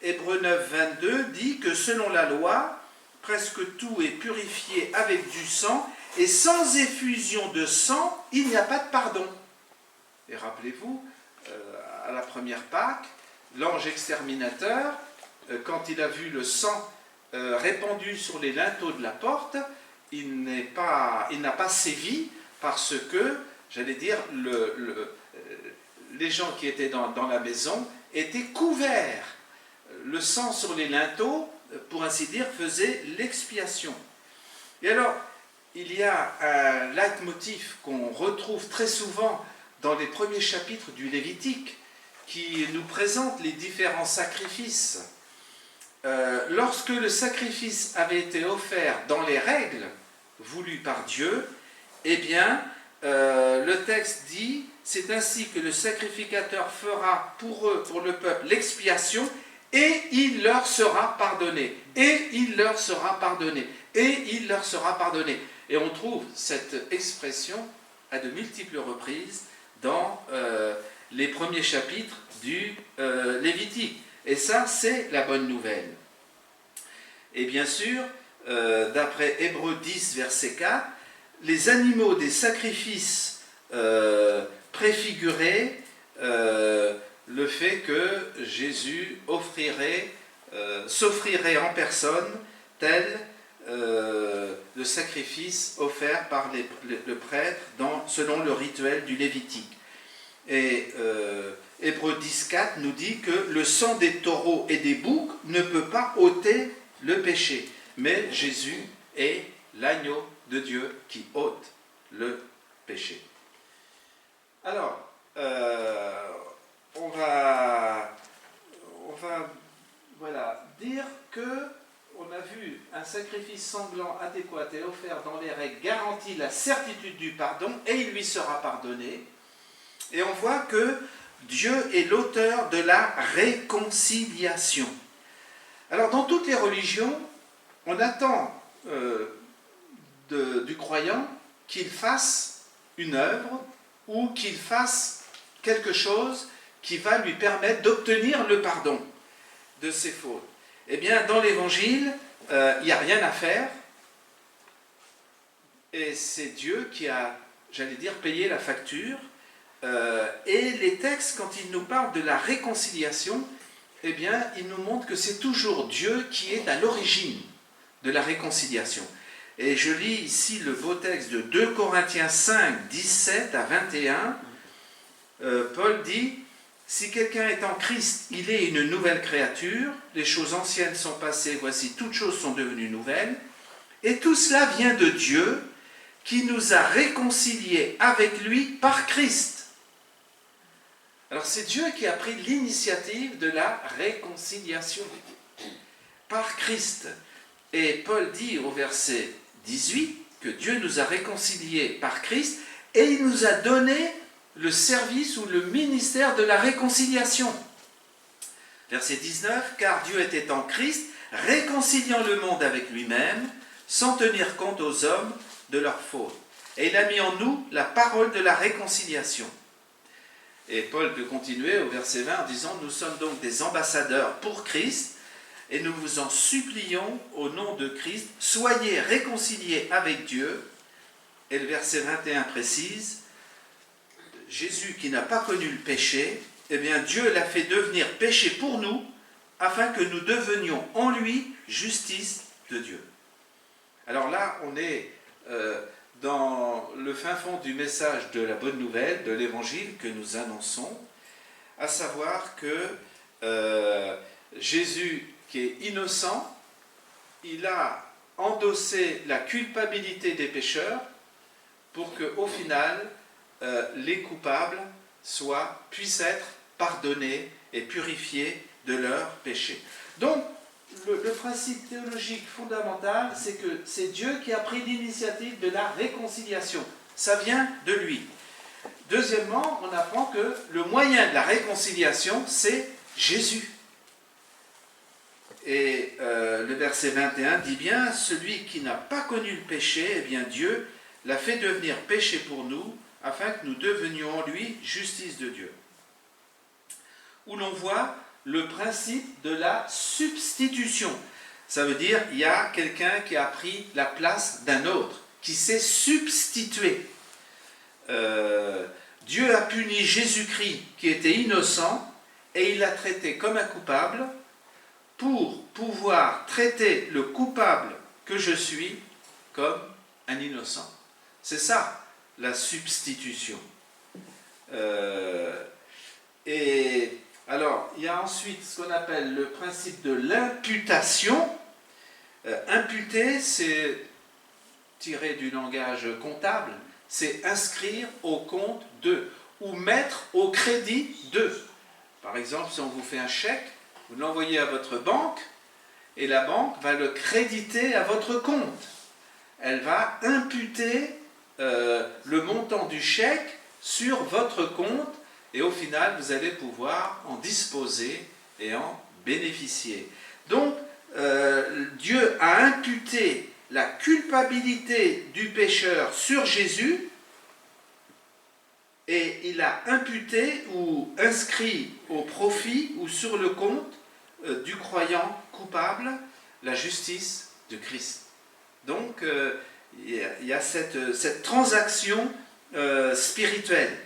Hébreux 9, 22 dit que selon la loi, presque tout est purifié avec du sang, et sans effusion de sang, il n'y a pas de pardon. Et rappelez-vous, à la première Pâque, l'ange exterminateur, quand il a vu le sang répandu sur les linteaux de la porte, il n'a pas sévi parce que, j'allais dire, les gens qui étaient dans la maison étaient couverts. Le sang sur les linteaux, pour ainsi dire, faisait l'expiation. Et alors, il y a un leitmotiv qu'on retrouve très souvent dans les premiers chapitres du Lévitique, qui nous présente les différents sacrifices. Lorsque le sacrifice avait été offert dans les règles voulues par Dieu, eh bien, le texte dit « c'est ainsi que le sacrificateur fera pour eux, pour le peuple, l'expiation, et il leur sera pardonné. Et il leur sera pardonné. Et il leur sera pardonné. Et on trouve cette expression à de multiples reprises dans les premiers chapitres du Lévitique. Et ça, c'est la bonne nouvelle. Et bien sûr, d'après Hébreux 10, verset 4, les animaux des sacrifices préfiguraient le fait que Jésus s'offrirait en personne tel le sacrifice offert par le prêtre selon le rituel du Lévitique. Et Hébreux 10.4 nous dit que le sang des taureaux et des boucs ne peut pas ôter le péché, mais Jésus est l'agneau de Dieu qui ôte le péché. Alors, on va dire que on a vu un sacrifice sanglant adéquat et offert dans les règles garantit la certitude du pardon et il lui sera pardonné. Et on voit que Dieu est l'auteur de la réconciliation. Alors dans toutes les religions, on attend du croyant qu'il fasse une œuvre ou qu'il fasse quelque chose qui va lui permettre d'obtenir le pardon de ses fautes. Eh bien, dans l'Évangile, il n'y a rien à faire, et c'est Dieu qui a, j'allais dire, payé la facture. Et les textes, quand ils nous parlent de la réconciliation, eh bien, ils nous montrent que c'est toujours Dieu qui est à l'origine de la réconciliation. Et je lis ici le beau texte de 2 Corinthiens 5, 17 à 21. Paul dit: si quelqu'un est en Christ, il est une nouvelle créature, les choses anciennes sont passées, voici toutes choses sont devenues nouvelles, et tout cela vient de Dieu, qui nous a réconciliés avec lui par Christ. Alors c'est Dieu qui a pris l'initiative de la réconciliation par Christ. Et Paul dit au verset 18 que Dieu nous a réconciliés par Christ et il nous a donné le service ou le ministère de la réconciliation. Verset 19, car Dieu était en Christ, réconciliant le monde avec lui-même, sans tenir compte aux hommes de leurs fautes. Et il a mis en nous la parole de la réconciliation. Et Paul peut continuer au verset 20 en disant, nous sommes donc des ambassadeurs pour Christ, et nous vous en supplions au nom de Christ, soyez réconciliés avec Dieu. Et le verset 21 précise, Jésus qui n'a pas connu le péché, eh bien Dieu l'a fait devenir péché pour nous, afin que nous devenions en lui justice de Dieu. Alors là, on est dans le fin fond du message de la bonne nouvelle, de l'évangile que nous annonçons, à savoir que Jésus, qui est innocent, il a endossé la culpabilité des pécheurs pour qu'au final, les coupables puissent être pardonnés et purifiés de leurs péchés. Donc, le principe théologique fondamental, c'est que c'est Dieu qui a pris l'initiative de la réconciliation. Ça vient de lui. Deuxièmement, on apprend que le moyen de la réconciliation, c'est Jésus. Et le verset 21 dit bien, celui qui n'a pas connu le péché, eh bien Dieu l'a fait devenir péché pour nous, afin que nous devenions en lui justice de Dieu. Où l'on voit le principe de la substitution. Ça veut dire il y a quelqu'un qui a pris la place d'un autre, qui s'est substitué. Dieu a puni Jésus-Christ qui était innocent et il l'a traité comme un coupable pour pouvoir traiter le coupable que je suis comme un innocent. C'est ça, la substitution. Et alors, il y a ensuite ce qu'on appelle le principe de l'imputation. Imputer, c'est tiré du langage comptable, c'est inscrire au compte de, ou mettre au crédit de. Par exemple, si on vous fait un chèque, vous l'envoyez à votre banque, et la banque va le créditer à votre compte. Elle va imputer le montant du chèque sur votre compte et au final, vous allez pouvoir en disposer et en bénéficier. Donc, Dieu a imputé la culpabilité du pécheur sur Jésus et il a imputé ou inscrit au profit ou sur le compte du croyant coupable la justice de Christ. Donc, il y a cette transaction spirituelle.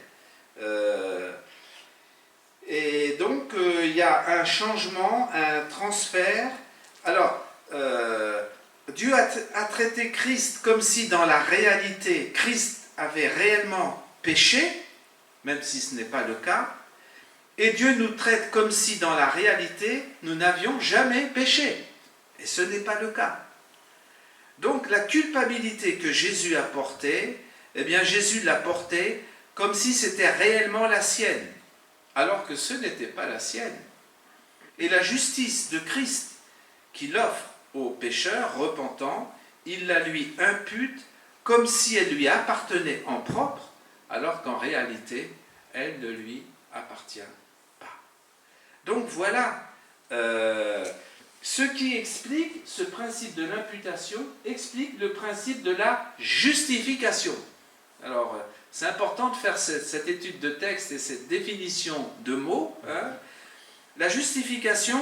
Et donc, il y a un changement, un transfert. Alors, Dieu a traité Christ comme si dans la réalité, Christ avait réellement péché, même si ce n'est pas le cas. Et Dieu nous traite comme si dans la réalité, nous n'avions jamais péché. Et ce n'est pas le cas. Donc, la culpabilité que Jésus a portée, eh bien, Jésus l'a portée comme si c'était réellement la sienne, alors que ce n'était pas la sienne. Et la justice de Christ qu'il offre aux pécheurs repentants, il la lui impute comme si elle lui appartenait en propre, alors qu'en réalité, elle ne lui appartient pas. Donc voilà, ce qui explique ce principe de l'imputation, explique le principe de la justification. Alors, c'est important de faire cette étude de texte et cette définition de mots. La justification,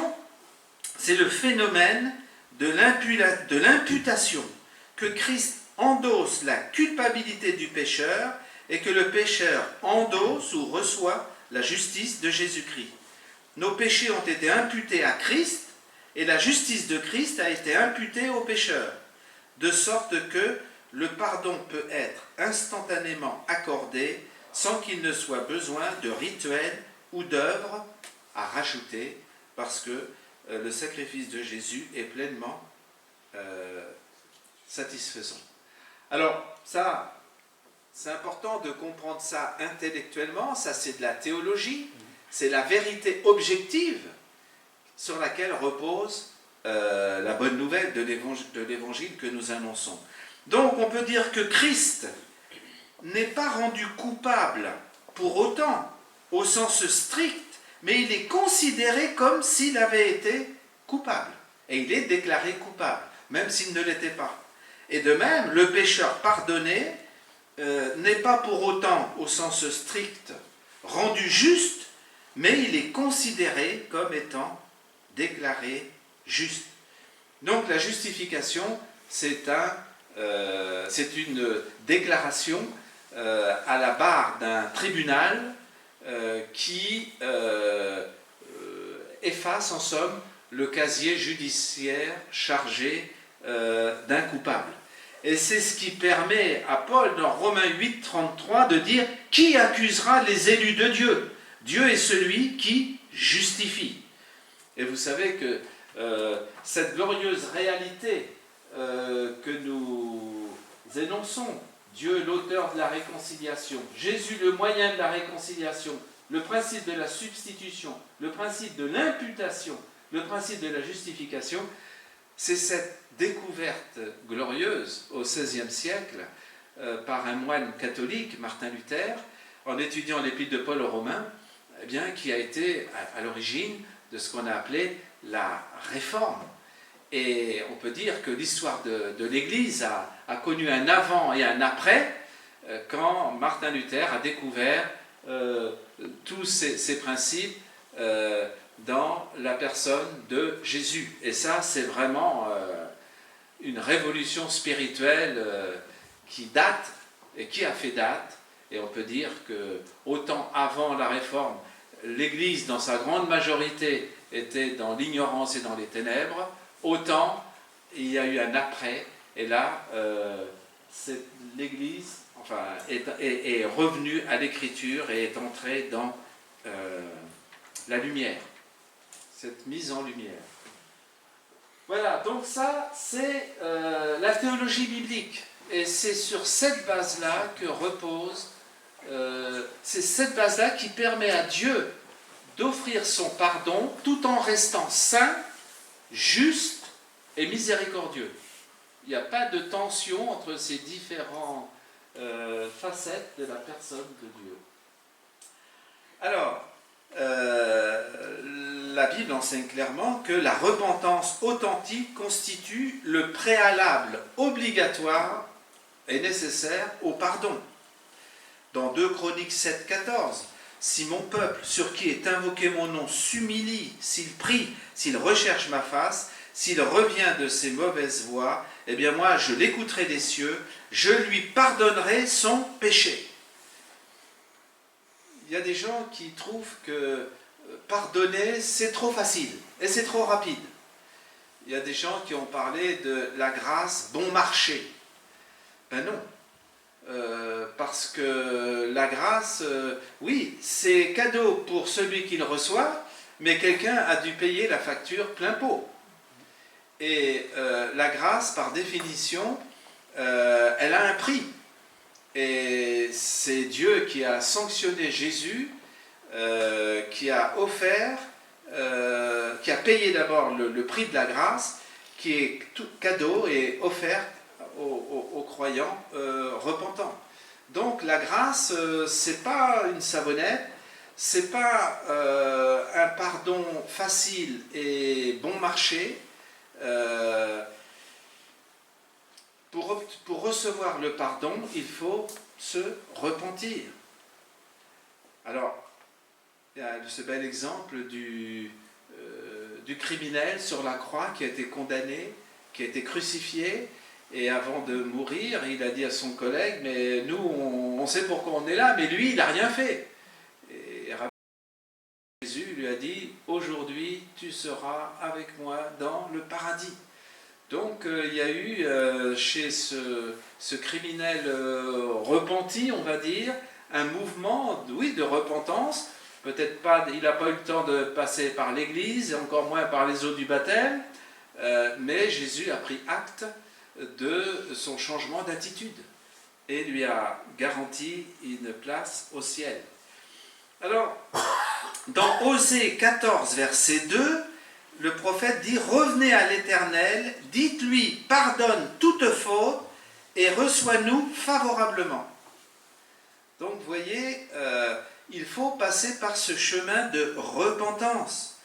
c'est le phénomène de l'imputation, que Christ endosse la culpabilité du pécheur et que le pécheur endosse ou reçoit la justice de Jésus-Christ. Nos péchés ont été imputés à Christ et la justice de Christ a été imputée aux pécheurs, de sorte que le pardon peut être instantanément accordé sans qu'il ne soit besoin de rituels ou d'œuvres à rajouter, parce que le sacrifice de Jésus est pleinement satisfaisant. Alors, ça, c'est important de comprendre ça intellectuellement, ça c'est de la théologie, c'est la vérité objective sur laquelle repose la bonne nouvelle de l'évangile que nous annonçons. Donc on peut dire que Christ n'est pas rendu coupable pour autant, au sens strict, mais il est considéré comme s'il avait été coupable. Et il est déclaré coupable, même s'il ne l'était pas. Et de même, le pécheur pardonné n'est pas pour autant, au sens strict, rendu juste, mais il est considéré comme étant déclaré juste. Donc la justification, c'est une déclaration à la barre d'un tribunal qui efface en somme le casier judiciaire chargé d'un coupable. Et c'est ce qui permet à Paul dans Romains 8, 33 de dire « Qui accusera les élus de Dieu ? Dieu est celui qui justifie. » Et vous savez que cette glorieuse réalité que nous énonçons, Dieu l'auteur de la réconciliation, Jésus le moyen de la réconciliation, le principe de la substitution, le principe de l'imputation, le principe de la justification, c'est cette découverte glorieuse au XVIe siècle par un moine catholique, Martin Luther, en étudiant l'épître de Paul aux Romains, eh bien, qui a été à l'origine de ce qu'on a appelé la réforme. Et on peut dire que l'histoire de l'Église a connu un avant et un après quand Martin Luther a découvert tous ces principes dans la personne de Jésus. Et ça, c'est vraiment une révolution spirituelle qui date et qui a fait date. Et on peut dire que autant avant la Réforme, l'Église, dans sa grande majorité, était dans l'ignorance et dans les ténèbres, autant il y a eu un après. Et là, l'Église est revenue à l'Écriture et est entrée dans la lumière, cette mise en lumière. Voilà, donc ça, c'est la théologie biblique. Et c'est sur cette base-là que repose, c'est cette base-là qui permet à Dieu d'offrir son pardon tout en restant saint, juste et miséricordieux. Il n'y a pas de tension entre ces différents facettes de la personne de Dieu. Alors, la Bible enseigne clairement que la repentance authentique constitue le préalable obligatoire et nécessaire au pardon. Dans 2 Chroniques 7, 14, « Si mon peuple, sur qui est invoqué mon nom, s'humilie, s'il prie, s'il recherche ma face, s'il revient de ses mauvaises voies, eh bien moi je l'écouterai des cieux, je lui pardonnerai son péché. » Il y a des gens qui trouvent que pardonner c'est trop facile et c'est trop rapide. Il y a des gens qui ont parlé de la grâce bon marché. Ben non. Parce que la grâce, oui, c'est cadeau pour celui qui le reçoit, mais quelqu'un a dû payer la facture plein pot. Et la grâce, par définition, elle a un prix. Et c'est Dieu qui a sanctionné Jésus, qui a offert, qui a payé d'abord le prix de la grâce, qui est tout cadeau et offert aux croyants repentants. Donc la grâce, c'est pas une savonnette, c'est pas un pardon facile et bon marché. Pour recevoir le pardon, il faut se repentir. Alors, il y a ce bel exemple du criminel sur la croix qui a été condamné, qui a été crucifié. Et avant de mourir, il a dit à son collègue, mais nous, on sait pourquoi on est là, mais lui, il n'a rien fait. Et Jésus lui a dit, aujourd'hui, tu seras avec moi dans le paradis. Donc, il y a eu chez ce criminel repenti, on va dire, un mouvement, oui, de repentance. Peut-être pas, il n'a pas eu le temps de passer par l'église, et encore moins par les eaux du baptême, mais Jésus a pris acte de son changement d'attitude et lui a garanti une place au ciel. Alors, dans Osée 14, verset 2, le prophète dit « Revenez à l'Éternel, dites-lui, pardonne toute faute et reçois-nous favorablement. » Donc, vous voyez, il faut passer par ce chemin de repentance.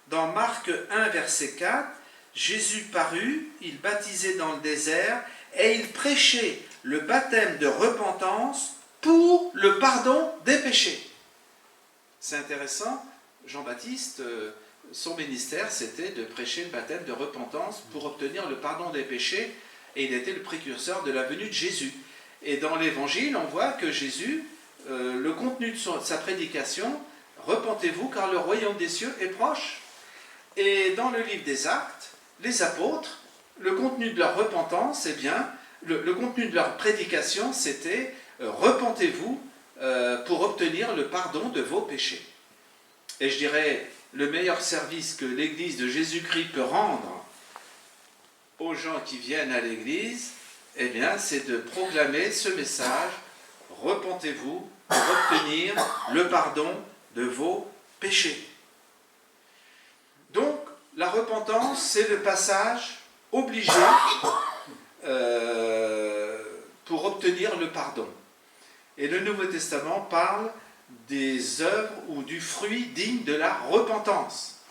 Dans Marc 1, verset 4, Jésus parut, il baptisait dans le désert et il prêchait le baptême de repentance pour le pardon des péchés. C'est intéressant, Jean-Baptiste, son ministère, c'était de prêcher le baptême de repentance pour obtenir le pardon des péchés, et il était le précurseur de la venue de Jésus. Et dans l'Évangile, on voit que Jésus, le contenu de sa prédication, « Repentez-vous car le royaume des cieux est proche ». Et dans le livre des Actes, les apôtres, le contenu de leur repentance, eh bien, le contenu de leur prédication, c'était « Repentez-vous pour obtenir le pardon de vos péchés ». Et je dirais, le meilleur service que l'Église de Jésus-Christ peut rendre aux gens qui viennent à l'Église, eh bien, c'est de proclamer ce message « Repentez-vous pour obtenir le pardon de vos péchés ». Donc, la repentance, c'est le passage obligé pour obtenir le pardon. Et le Nouveau Testament parle des œuvres ou du fruit digne de la repentance.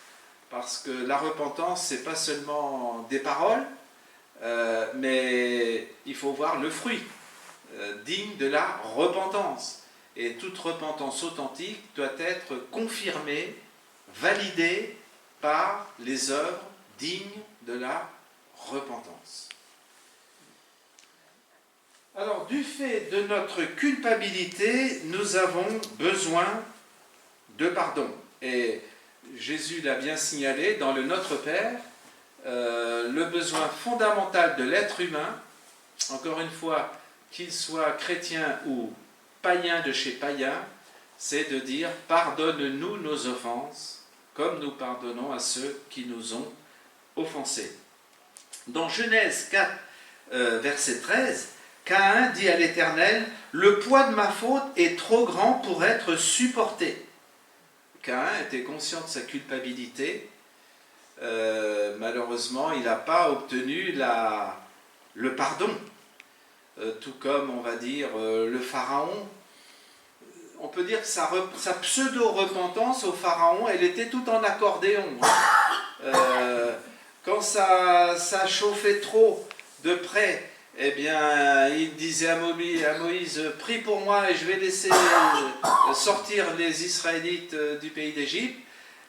Parce que la repentance, ce n'est pas seulement des paroles, mais il faut voir le fruit digne de la repentance. Et toute repentance authentique doit être confirmée, validée par les œuvres dignes de la repentance. Alors, du fait de notre culpabilité, nous avons besoin de pardon. Et Jésus l'a bien signalé dans le Notre Père, le besoin fondamental de l'être humain, encore une fois, qu'il soit chrétien ou païen de chez païen, c'est de dire « Pardonne-nous nos offenses, comme nous pardonnons à ceux qui nous ont offensés. » Dans Genèse 4, verset 13, Caïn dit à l'Éternel, « Le poids de ma faute est trop grand pour être supporté. » Caïn était conscient de sa culpabilité. Malheureusement, il n'a pas obtenu le pardon. tout comme, on va dire, le Pharaon. On peut dire que sa pseudo-repentance au Pharaon, elle était tout en accordéon. Quand ça chauffait trop de près, eh bien, il disait à Moïse, prie pour moi et je vais laisser sortir les Israélites du pays d'Égypte.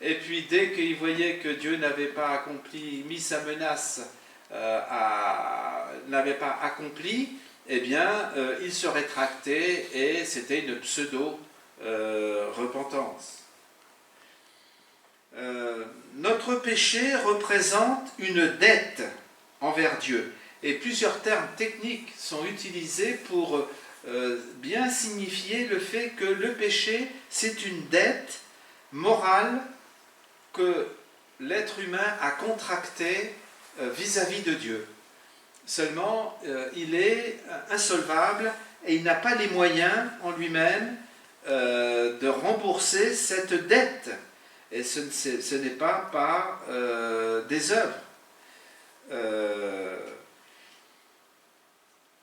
Et puis, dès qu'il voyait que Dieu n'avait pas accompli, mis sa menace, n'avait pas accompli, eh bien, il se rétractait et c'était une pseudo-repentance. Notre péché représente une dette envers Dieu. Et plusieurs termes techniques sont utilisés pour bien signifier le fait que le péché, c'est une dette morale que l'être humain a contractée vis-à-vis de Dieu. Seulement, il est insolvable et il n'a pas les moyens en lui-même de rembourser cette dette. Et ce n'est pas par des œuvres.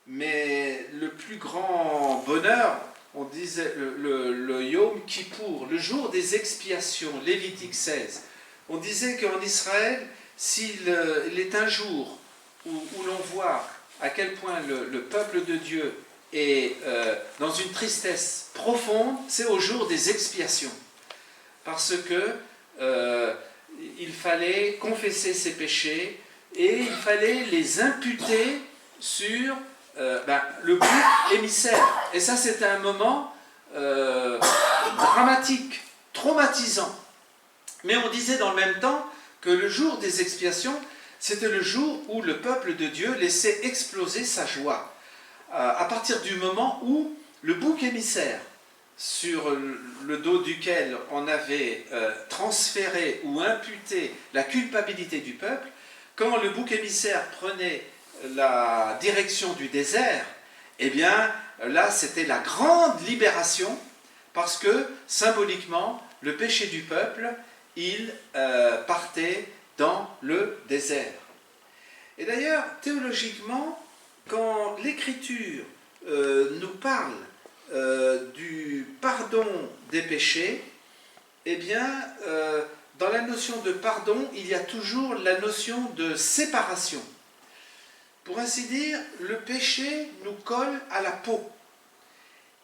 Mais le plus grand bonheur, on disait le Yom Kippour, le jour des expiations, Lévitique 16, on disait qu'en Israël, s'il est un jour où l'on voit à quel point le peuple de Dieu est dans une tristesse profonde, c'est au jour des expiations. Parce que il fallait confesser ses péchés et il fallait les imputer sur le bouc émissaire. Et ça, c'était un moment dramatique, traumatisant. Mais on disait dans le même temps que le jour des expiations, c'était le jour où le peuple de Dieu laissait exploser sa joie. À partir du moment où le bouc émissaire, sur le dos duquel on avait transféré ou imputé la culpabilité du peuple, quand le bouc émissaire prenait la direction du désert, eh bien là c'était la grande libération, parce que symboliquement le péché du peuple, il partait dans le désert. Et d'ailleurs, théologiquement, quand l'Écriture nous parle du pardon des péchés, eh bien, dans la notion de pardon, il y a toujours la notion de séparation. Pour ainsi dire, le péché nous colle à la peau.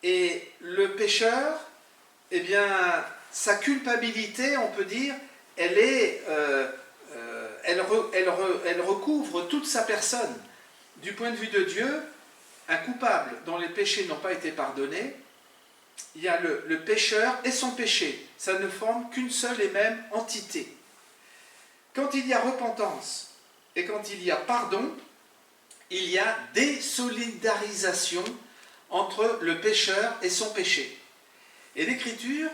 Et le pécheur, eh bien, sa culpabilité, on peut dire, elle recouvre toute sa personne. Du point de vue de Dieu, un coupable dont les péchés n'ont pas été pardonnés, il y a le pécheur et son péché. Ça ne forme qu'une seule et même entité. Quand il y a repentance et quand il y a pardon, il y a désolidarisation entre le pécheur et son péché. Et l'Écriture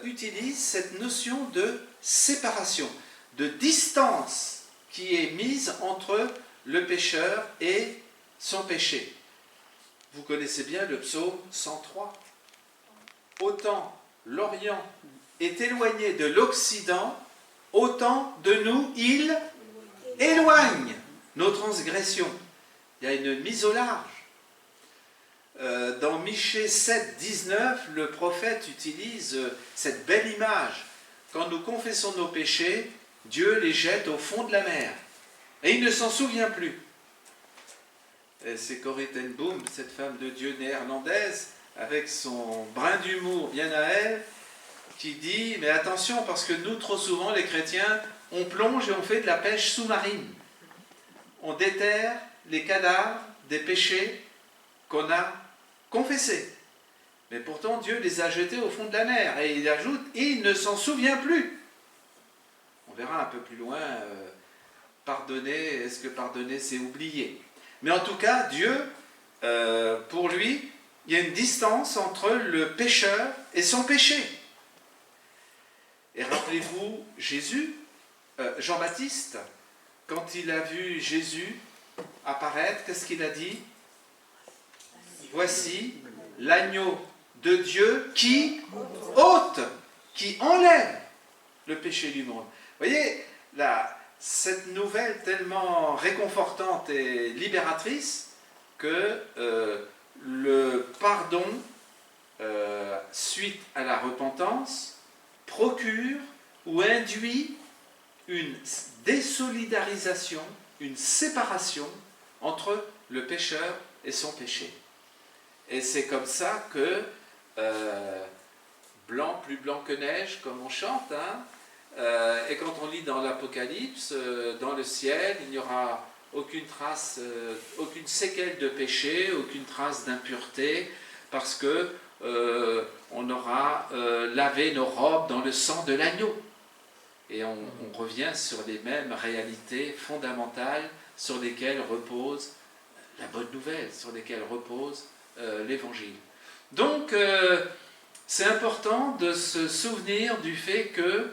utilise cette notion de séparation, de distance qui est mise entre le pécheur et son péché. Vous connaissez bien le psaume 103. Autant l'Orient est éloigné de l'Occident, autant de nous il éloigne nos transgressions. Il y a une mise au large. Dans Michée 7, 19, le prophète utilise cette belle image. Quand nous confessons nos péchés, Dieu les jette au fond de la mer. Et il ne s'en souvient plus. Et c'est Corrie ten Boom, cette femme de Dieu néerlandaise, avec son brin d'humour bien à elle, qui dit, mais attention, parce que nous, trop souvent, les chrétiens, on plonge et on fait de la pêche sous-marine. On déterre les cadavres des péchés qu'on a confessés. Mais pourtant, Dieu les a jetés au fond de la mer. Et il ajoute, il ne s'en souvient plus. On verra un peu plus loin, pardonner, est-ce que pardonner, c'est oublier? Mais en tout cas, Dieu, pour lui, il y a une distance entre le pécheur et son péché. Et rappelez-vous Jésus, Jean-Baptiste, quand il a vu Jésus apparaître, qu'est-ce qu'il a dit? Voici l'agneau de Dieu qui ôte, qui enlève le péché du monde. Vous voyez, cette nouvelle tellement réconfortante et libératrice, que le pardon, suite à la repentance, procure ou induit une désolidarisation, une séparation entre le pécheur et son péché. Et c'est comme ça que, blanc plus blanc que neige, comme on chante, et quand on lit dans l'Apocalypse, dans le ciel, il n'y aura aucune trace, aucune séquelle de péché, aucune trace d'impureté, parce que on aura lavé nos robes dans le sang de l'agneau. Et on revient sur les mêmes réalités fondamentales sur lesquelles repose la bonne nouvelle, sur lesquelles repose l'Évangile. Donc, c'est important de se souvenir du fait que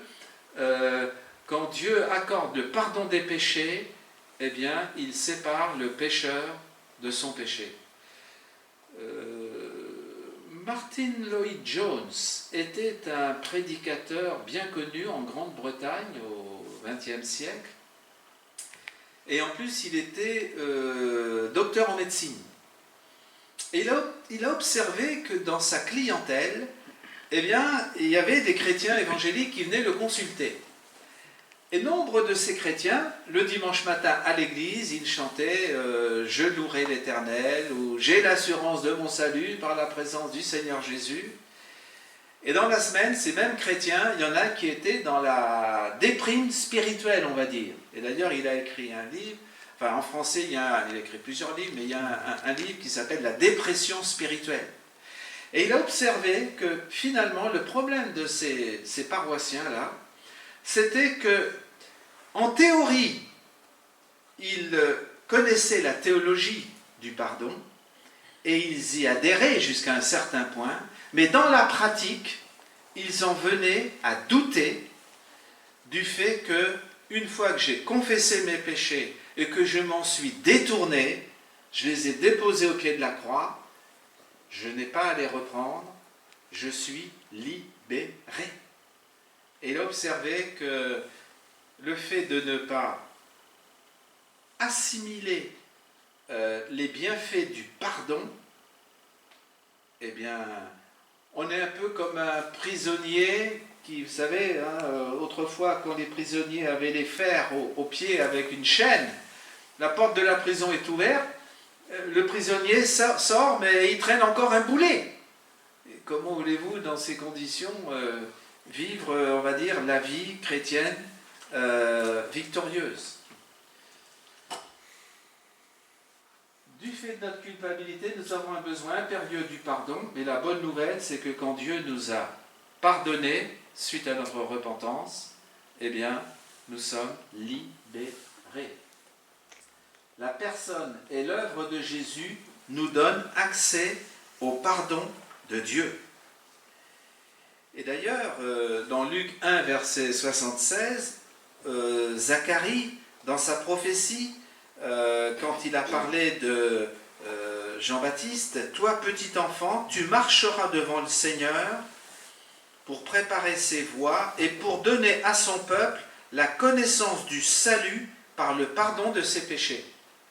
quand Dieu accorde le pardon des péchés, eh bien, il sépare le pécheur de son péché. Martin Lloyd-Jones était un prédicateur bien connu en Grande-Bretagne au XXe siècle. Et en plus, il était docteur en médecine. Et il a observé que dans sa clientèle, eh bien, il y avait des chrétiens évangéliques qui venaient le consulter. Et nombre de ces chrétiens, le dimanche matin à l'église, ils chantaient « Je louerai l'Éternel » ou « J'ai l'assurance de mon salut par la présence du Seigneur Jésus ». Et dans la semaine, ces mêmes chrétiens, il y en a qui étaient dans la déprime spirituelle, on va dire. Et d'ailleurs, il a écrit un livre, enfin en français, il a écrit plusieurs livres, mais il y a un livre qui s'appelle « La dépression spirituelle ». Et il a observé que finalement, le problème de ces paroissiens-là, c'était que, en théorie, ils connaissaient la théologie du pardon et ils y adhéraient jusqu'à un certain point, mais dans la pratique, ils en venaient à douter du fait que, une fois que j'ai confessé mes péchés et que je m'en suis détourné, je les ai déposés au pied de la croix, je n'ai pas à les reprendre, je suis libéré. Et il a observé que le fait de ne pas assimiler les bienfaits du pardon, eh bien, on est un peu comme un prisonnier qui, vous savez, autrefois quand les prisonniers avaient les fers aux pieds avec une chaîne, la porte de la prison est ouverte, le prisonnier sort, mais il traîne encore un boulet. Et comment voulez-vous, dans ces conditions, vivre, on va dire, la vie chrétienne victorieuse? Du fait de notre culpabilité, nous avons un besoin impérieux du pardon, mais la bonne nouvelle, c'est que quand Dieu nous a pardonné suite à notre repentance, eh bien, nous sommes libérés. La personne et l'œuvre de Jésus nous donnent accès au pardon de Dieu. Et d'ailleurs, dans Luc 1, verset 76, Zacharie, dans sa prophétie, quand il a parlé de Jean-Baptiste, « Toi, petit enfant, tu marcheras devant le Seigneur pour préparer ses voies et pour donner à son peuple la connaissance du salut par le pardon de ses péchés. »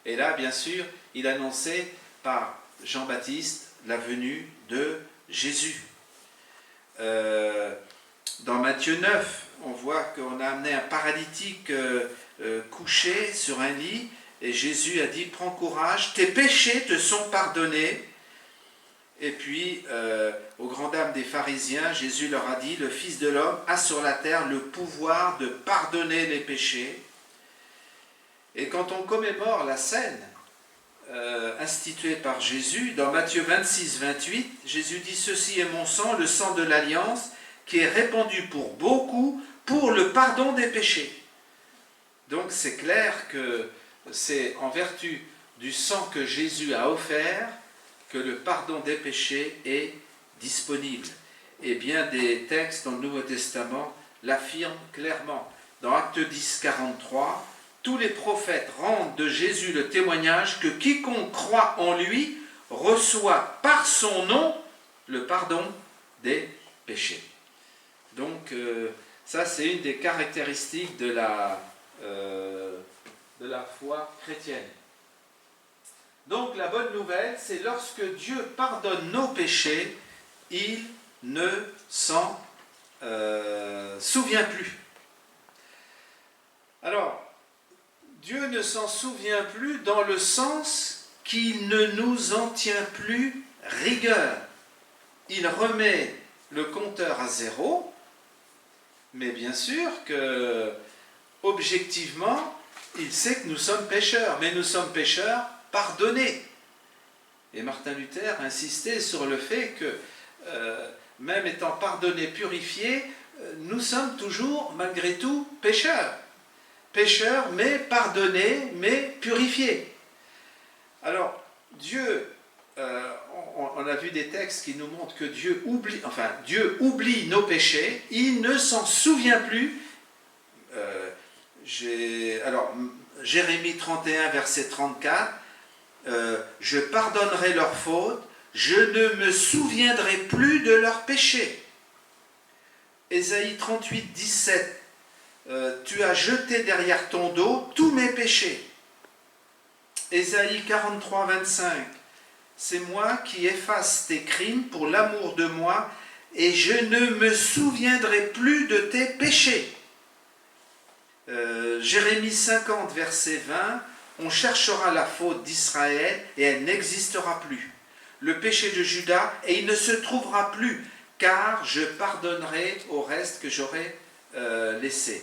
Et là, bien sûr, il annonçait par Jean-Baptiste la venue de Jésus. Dans Matthieu 9, on voit qu'on a amené un paralytique couché sur un lit, et Jésus a dit « Prends courage, tes péchés te sont pardonnés ». Et puis, aux grandes dames des pharisiens, Jésus leur a dit « Le Fils de l'homme a sur la terre le pouvoir de pardonner les péchés ». Et quand on commémore la scène instituée par Jésus, dans Matthieu 26, 28, Jésus dit « Ceci est mon sang, le sang de l'alliance, qui est répandu pour beaucoup, pour le pardon des péchés. » Donc c'est clair que c'est en vertu du sang que Jésus a offert que le pardon des péchés est disponible. Et bien des textes dans le Nouveau Testament l'affirment clairement. Dans Acte 10, 43, tous les prophètes rendent de Jésus le témoignage que quiconque croit en lui reçoit par son nom le pardon des péchés. Donc ça c'est une des caractéristiques de la foi chrétienne. Donc la bonne nouvelle, c'est lorsque Dieu pardonne nos péchés, il ne s'en souvient plus. Alors, Dieu ne s'en souvient plus dans le sens qu'il ne nous en tient plus rigueur. Il remet le compteur à zéro, mais bien sûr que, objectivement, il sait que nous sommes pécheurs, mais nous sommes pécheurs pardonnés. Et Martin Luther insistait sur le fait que, même étant pardonnés, purifiés, nous sommes toujours, malgré tout, pécheurs. Pécheurs, mais pardonnés, mais purifiés. Alors, Dieu, on a vu des textes qui nous montrent que Dieu oublie nos péchés, il ne s'en souvient plus. Jérémie 31, verset 34, je pardonnerai leurs fautes, je ne me souviendrai plus de leurs péchés. Ésaïe 38, 17, tu as jeté derrière ton dos tous mes péchés. Ésaïe 43, 25, c'est moi qui efface tes crimes pour l'amour de moi, et je ne me souviendrai plus de tes péchés. Jérémie 50, verset 20, on cherchera la faute d'Israël et elle n'existera plus. Le péché de Juda et il ne se trouvera plus, car je pardonnerai au reste que j'aurai laissé.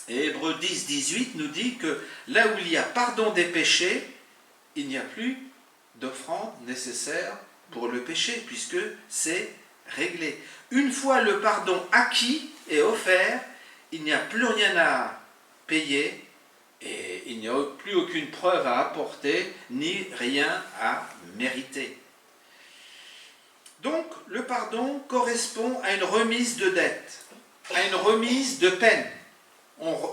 Et Hébreux 10, 18 nous dit que là où il y a pardon des péchés, il n'y a plus d'offrande nécessaire pour le péché, puisque c'est réglé. Une fois le pardon acquis et offert, il n'y a plus rien à payer et il n'y a plus aucune preuve à apporter, ni rien à mériter. Donc, le pardon correspond à une remise de dette, à une remise de peine.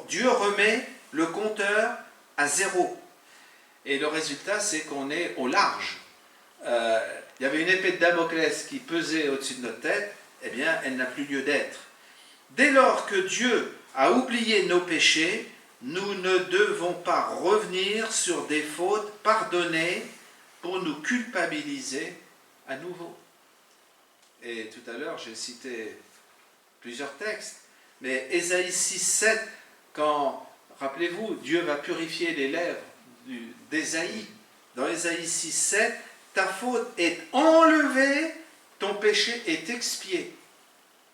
Dieu remet le compteur à zéro. Et le résultat, c'est qu'on est au large. Il y avait une épée de Damoclès qui pesait au-dessus de notre tête, eh bien, elle n'a plus lieu d'être. Dès lors que Dieu a oublié nos péchés, nous ne devons pas revenir sur des fautes pardonnées pour nous culpabiliser à nouveau. Et tout à l'heure, j'ai cité plusieurs textes, mais Ésaïe 6, 7, quand, rappelez-vous, Dieu va purifier les lèvres d'Ésaïe. Dans Ésaïe 6, 7, ta faute est enlevée, ton péché est expié.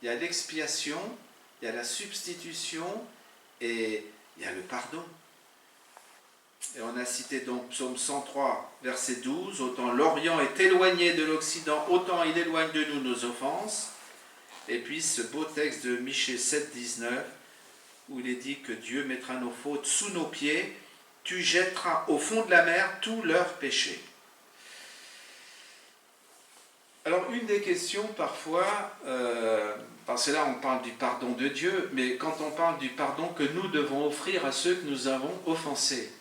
Il y a l'expiation, il y a la substitution et il y a le pardon. Et on a cité donc Psaume 103, verset 12, autant l'Orient est éloigné de l'Occident, autant il éloigne de nous nos offenses. Et puis ce beau texte de Michée 7, 19, où il est dit que Dieu mettra nos fautes sous nos pieds, tu jetteras au fond de la mer tous leurs péchés. Alors une des questions parfois, parce que là on parle du pardon de Dieu, mais quand on parle du pardon que nous devons offrir à ceux que nous avons offensés,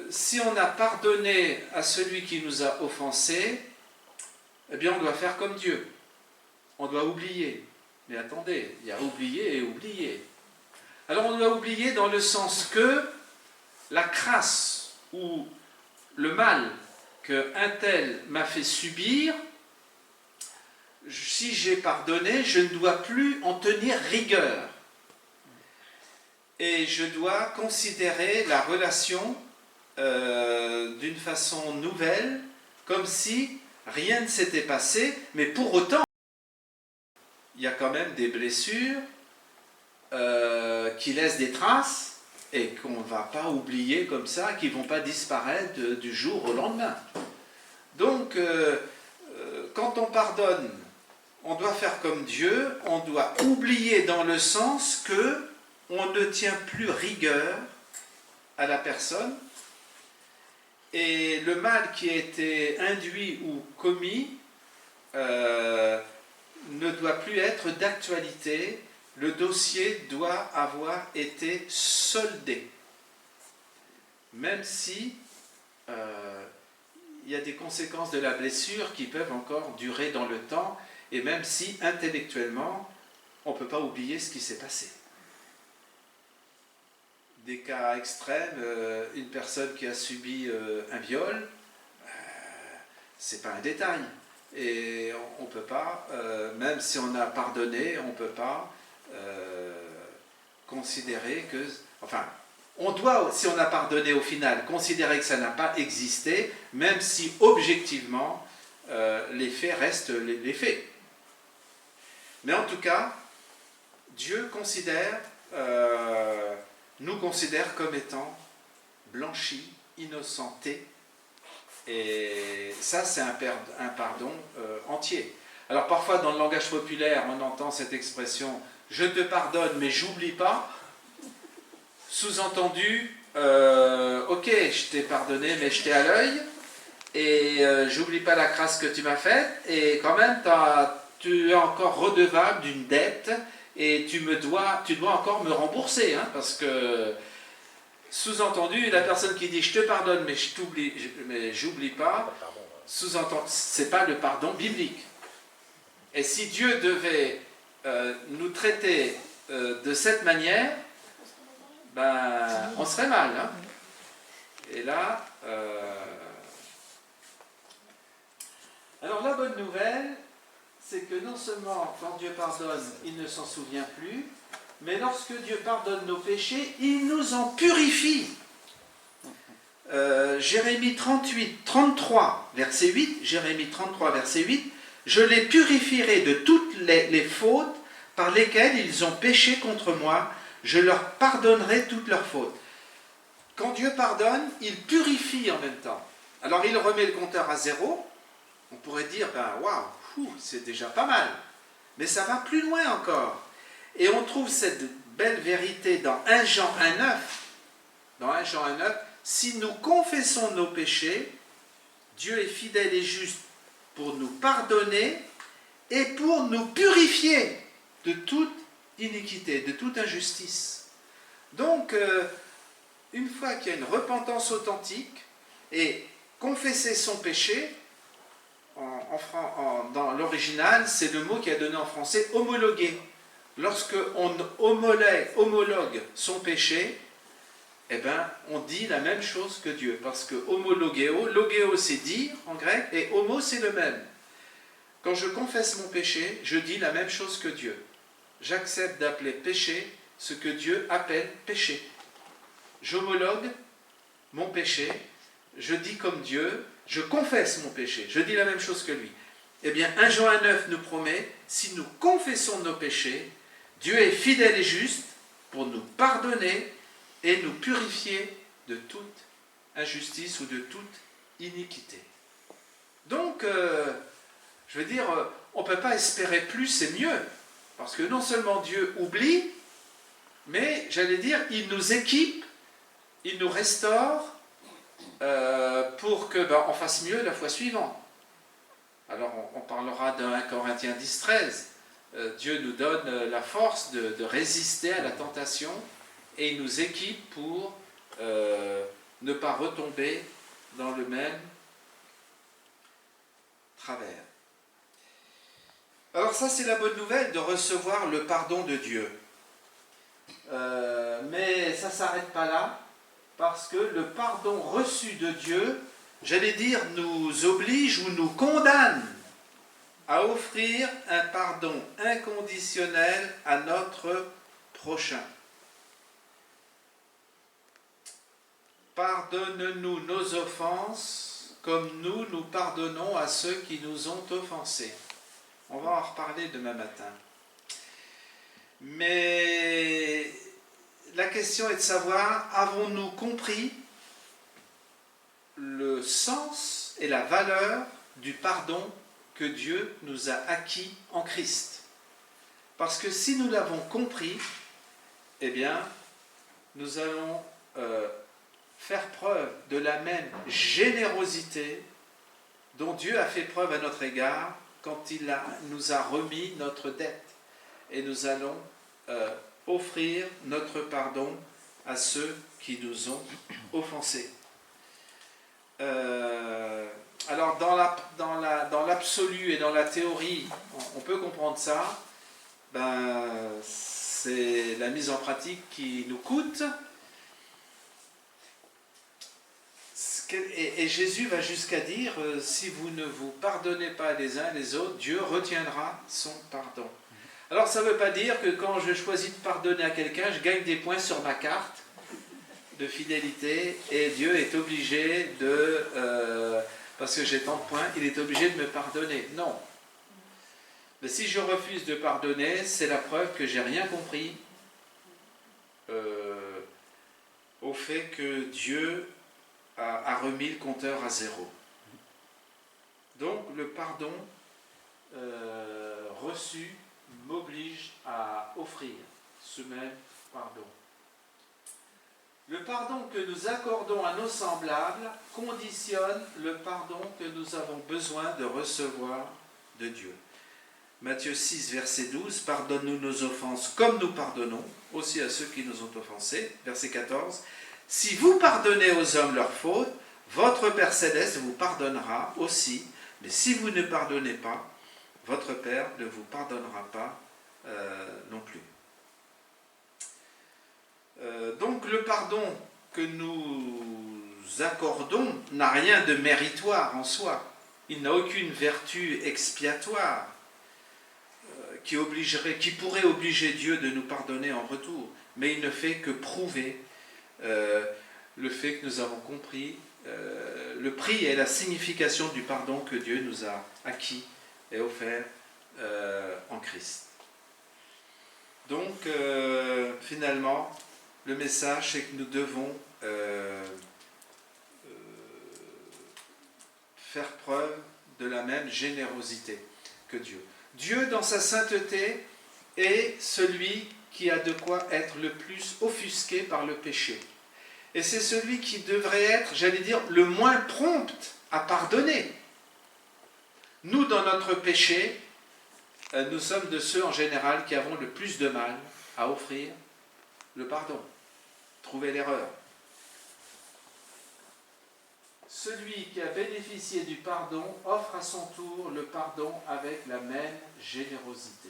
si on a pardonné à celui qui nous a offensés, eh bien on doit faire comme Dieu, on doit oublier. Mais attendez, il y a oublier et oublier. Alors on doit oublier dans le sens que la crasse ou le mal qu'un tel m'a fait subir, si j'ai pardonné, je ne dois plus en tenir rigueur. Et je dois considérer la relation d'une façon nouvelle, comme si rien ne s'était passé, mais pour autant, il y a quand même des blessures qui laissent des traces et qu'on ne va pas oublier comme ça, qui ne vont pas disparaître du jour au lendemain. Donc, quand on pardonne, on doit faire comme Dieu, on doit oublier dans le sens que on ne tient plus rigueur à la personne et le mal qui a été induit ou commis ne doit plus être d'actualité, le dossier doit avoir été soldé. Même si il y a des conséquences de la blessure qui peuvent encore durer dans le temps, et même si intellectuellement, on ne peut pas oublier ce qui s'est passé. des cas extrêmes, une personne qui a subi un viol, c'est pas un détail. Et on ne peut pas, même si on a pardonné, on ne peut pas considérer que... Enfin, on doit, si on a pardonné au final, considérer que ça n'a pas existé, même si objectivement, les faits restent les faits. Mais en tout cas, Dieu nous considère comme étant blanchis, innocentés. Et ça, c'est un pardon entier. Alors parfois, dans le langage populaire, on entend cette expression « je te pardonne, mais j'oublie pas ». Sous-entendu, ok, je t'ai pardonné, mais je t'ai à l'œil, et j'oublie pas la crasse que tu m'as faite, et quand même, tu es encore redevable d'une dette, et tu dois encore me rembourser, hein, parce que, sous-entendu, la personne qui dit « je te pardonne, mais j'oublie pas », sous-entendu, c'est pas le pardon biblique. Et si Dieu devait nous traiter de cette manière, ben, on serait mal. Hein. Et là, alors la bonne nouvelle, c'est que non seulement quand Dieu pardonne, il ne s'en souvient plus, mais lorsque Dieu pardonne nos péchés, il nous en purifie. Jérémie 33, verset 8, Jérémie 33, verset 8, « Je les purifierai de toutes les fautes par lesquelles ils ont péché contre moi, je leur pardonnerai toutes leurs fautes. » Quand Dieu pardonne, il purifie en même temps. Alors il remet le compteur à zéro, on pourrait dire, ben waouh, c'est déjà pas mal. Mais ça va plus loin encore. Et on trouve cette belle vérité dans 1 Jean 1,9. Dans 1 Jean 1,9, si nous confessons nos péchés, Dieu est fidèle et juste pour nous pardonner et pour nous purifier de toute iniquité, de toute injustice. Donc, une fois qu'il y a une repentance authentique et confesser son péché, dans l'original, c'est le mot qui a donné en français homologuer. Lorsque on homologue son péché, eh ben, on dit la même chose que Dieu. Parce que homologeo, logeo c'est dire en grec, et homo c'est le même. Quand je confesse mon péché, je dis la même chose que Dieu. J'accepte d'appeler péché ce que Dieu appelle péché. J'homologue mon péché, je dis comme Dieu, je confesse mon péché, je dis la même chose que lui. Eh bien, 1 Jean 1,9 nous promet, si nous confessons nos péchés, Dieu est fidèle et juste pour nous pardonner et nous purifier de toute injustice ou de toute iniquité. Donc, je veux dire, on ne peut pas espérer plus et mieux, parce que non seulement Dieu oublie, mais, j'allais dire, il nous équipe, il nous restaure, pour que on fasse mieux la fois suivante. Alors on parlera de 1 Corinthiens 10, 13. Dieu nous donne la force de résister à la tentation et il nous équipe pour ne pas retomber dans le même travers. Alors ça c'est la bonne nouvelle de recevoir le pardon de Dieu. Mais ça ne s'arrête pas là. Parce que le pardon reçu de Dieu, j'allais dire, nous oblige ou nous condamne à offrir un pardon inconditionnel à notre prochain. Pardonne-nous nos offenses comme nous pardonnons à ceux qui nous ont offensés. On va en reparler demain matin. Mais la question est de savoir, avons-nous compris le sens et la valeur du pardon que Dieu nous a acquis en Christ? Parce que si nous l'avons compris, eh bien, nous allons faire preuve de la même générosité dont Dieu a fait preuve à notre égard quand il nous a remis notre dette. Et nous allons offrir notre pardon à ceux qui nous ont offensés. Alors dans l'absolu et dans la théorie, on peut comprendre ça. C'est la mise en pratique qui nous coûte. Et Jésus va jusqu'à dire, si vous ne vous pardonnez pas les uns les autres, Dieu retiendra son pardon. Alors ça ne veut pas dire que quand je choisis de pardonner à quelqu'un, je gagne des points sur ma carte de fidélité et Dieu est obligé parce que j'ai tant de points, il est obligé de me pardonner. Non. Mais si je refuse de pardonner, c'est la preuve que j'ai rien compris au fait que Dieu a remis le compteur à zéro. Donc le pardon reçu m'oblige à offrir ce même pardon. Le pardon que nous accordons à nos semblables conditionne le pardon que nous avons besoin de recevoir de Dieu. Matthieu 6, verset 12, « Pardonne-nous nos offenses comme nous pardonnons aussi à ceux qui nous ont offensés. » Verset 14, « Si vous pardonnez aux hommes leurs fautes, votre Père Céleste vous pardonnera aussi. Mais si vous ne pardonnez pas, votre Père ne vous pardonnera pas non plus. » Donc le pardon que nous accordons n'a rien de méritoire en soi. Il n'a aucune vertu expiatoire qui pourrait obliger Dieu de nous pardonner en retour. Mais il ne fait que prouver le fait que nous avons compris le prix et la signification du pardon que Dieu nous a acquis et offert en Christ. Donc, finalement, le message, c'est que nous devons faire preuve de la même générosité que Dieu. Dieu, dans sa sainteté, est celui qui a de quoi être le plus offusqué par le péché. Et c'est celui qui devrait être, j'allais dire, le moins prompt à pardonner. Nous, dans notre péché, nous sommes de ceux en général qui avons le plus de mal à offrir le pardon, trouver l'erreur. Celui qui a bénéficié du pardon offre à son tour le pardon avec la même générosité.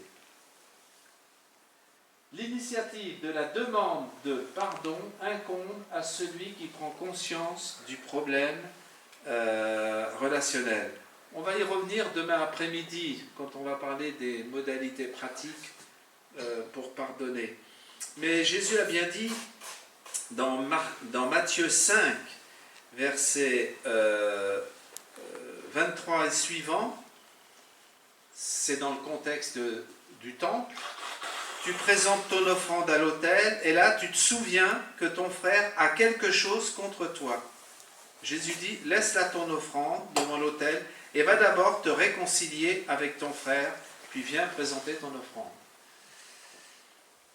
L'initiative de la demande de pardon incombe à celui qui prend conscience du problème relationnel. On va y revenir demain après-midi quand on va parler des modalités pratiques pour pardonner. Mais Jésus a bien dit dans Matthieu 5, versets 23 et suivants, c'est dans le contexte du temple, tu présentes ton offrande à l'autel et là tu te souviens que ton frère a quelque chose contre toi. Jésus dit, laisse là ton offrande devant l'autel et va d'abord te réconcilier avec ton frère, puis viens présenter ton offrande.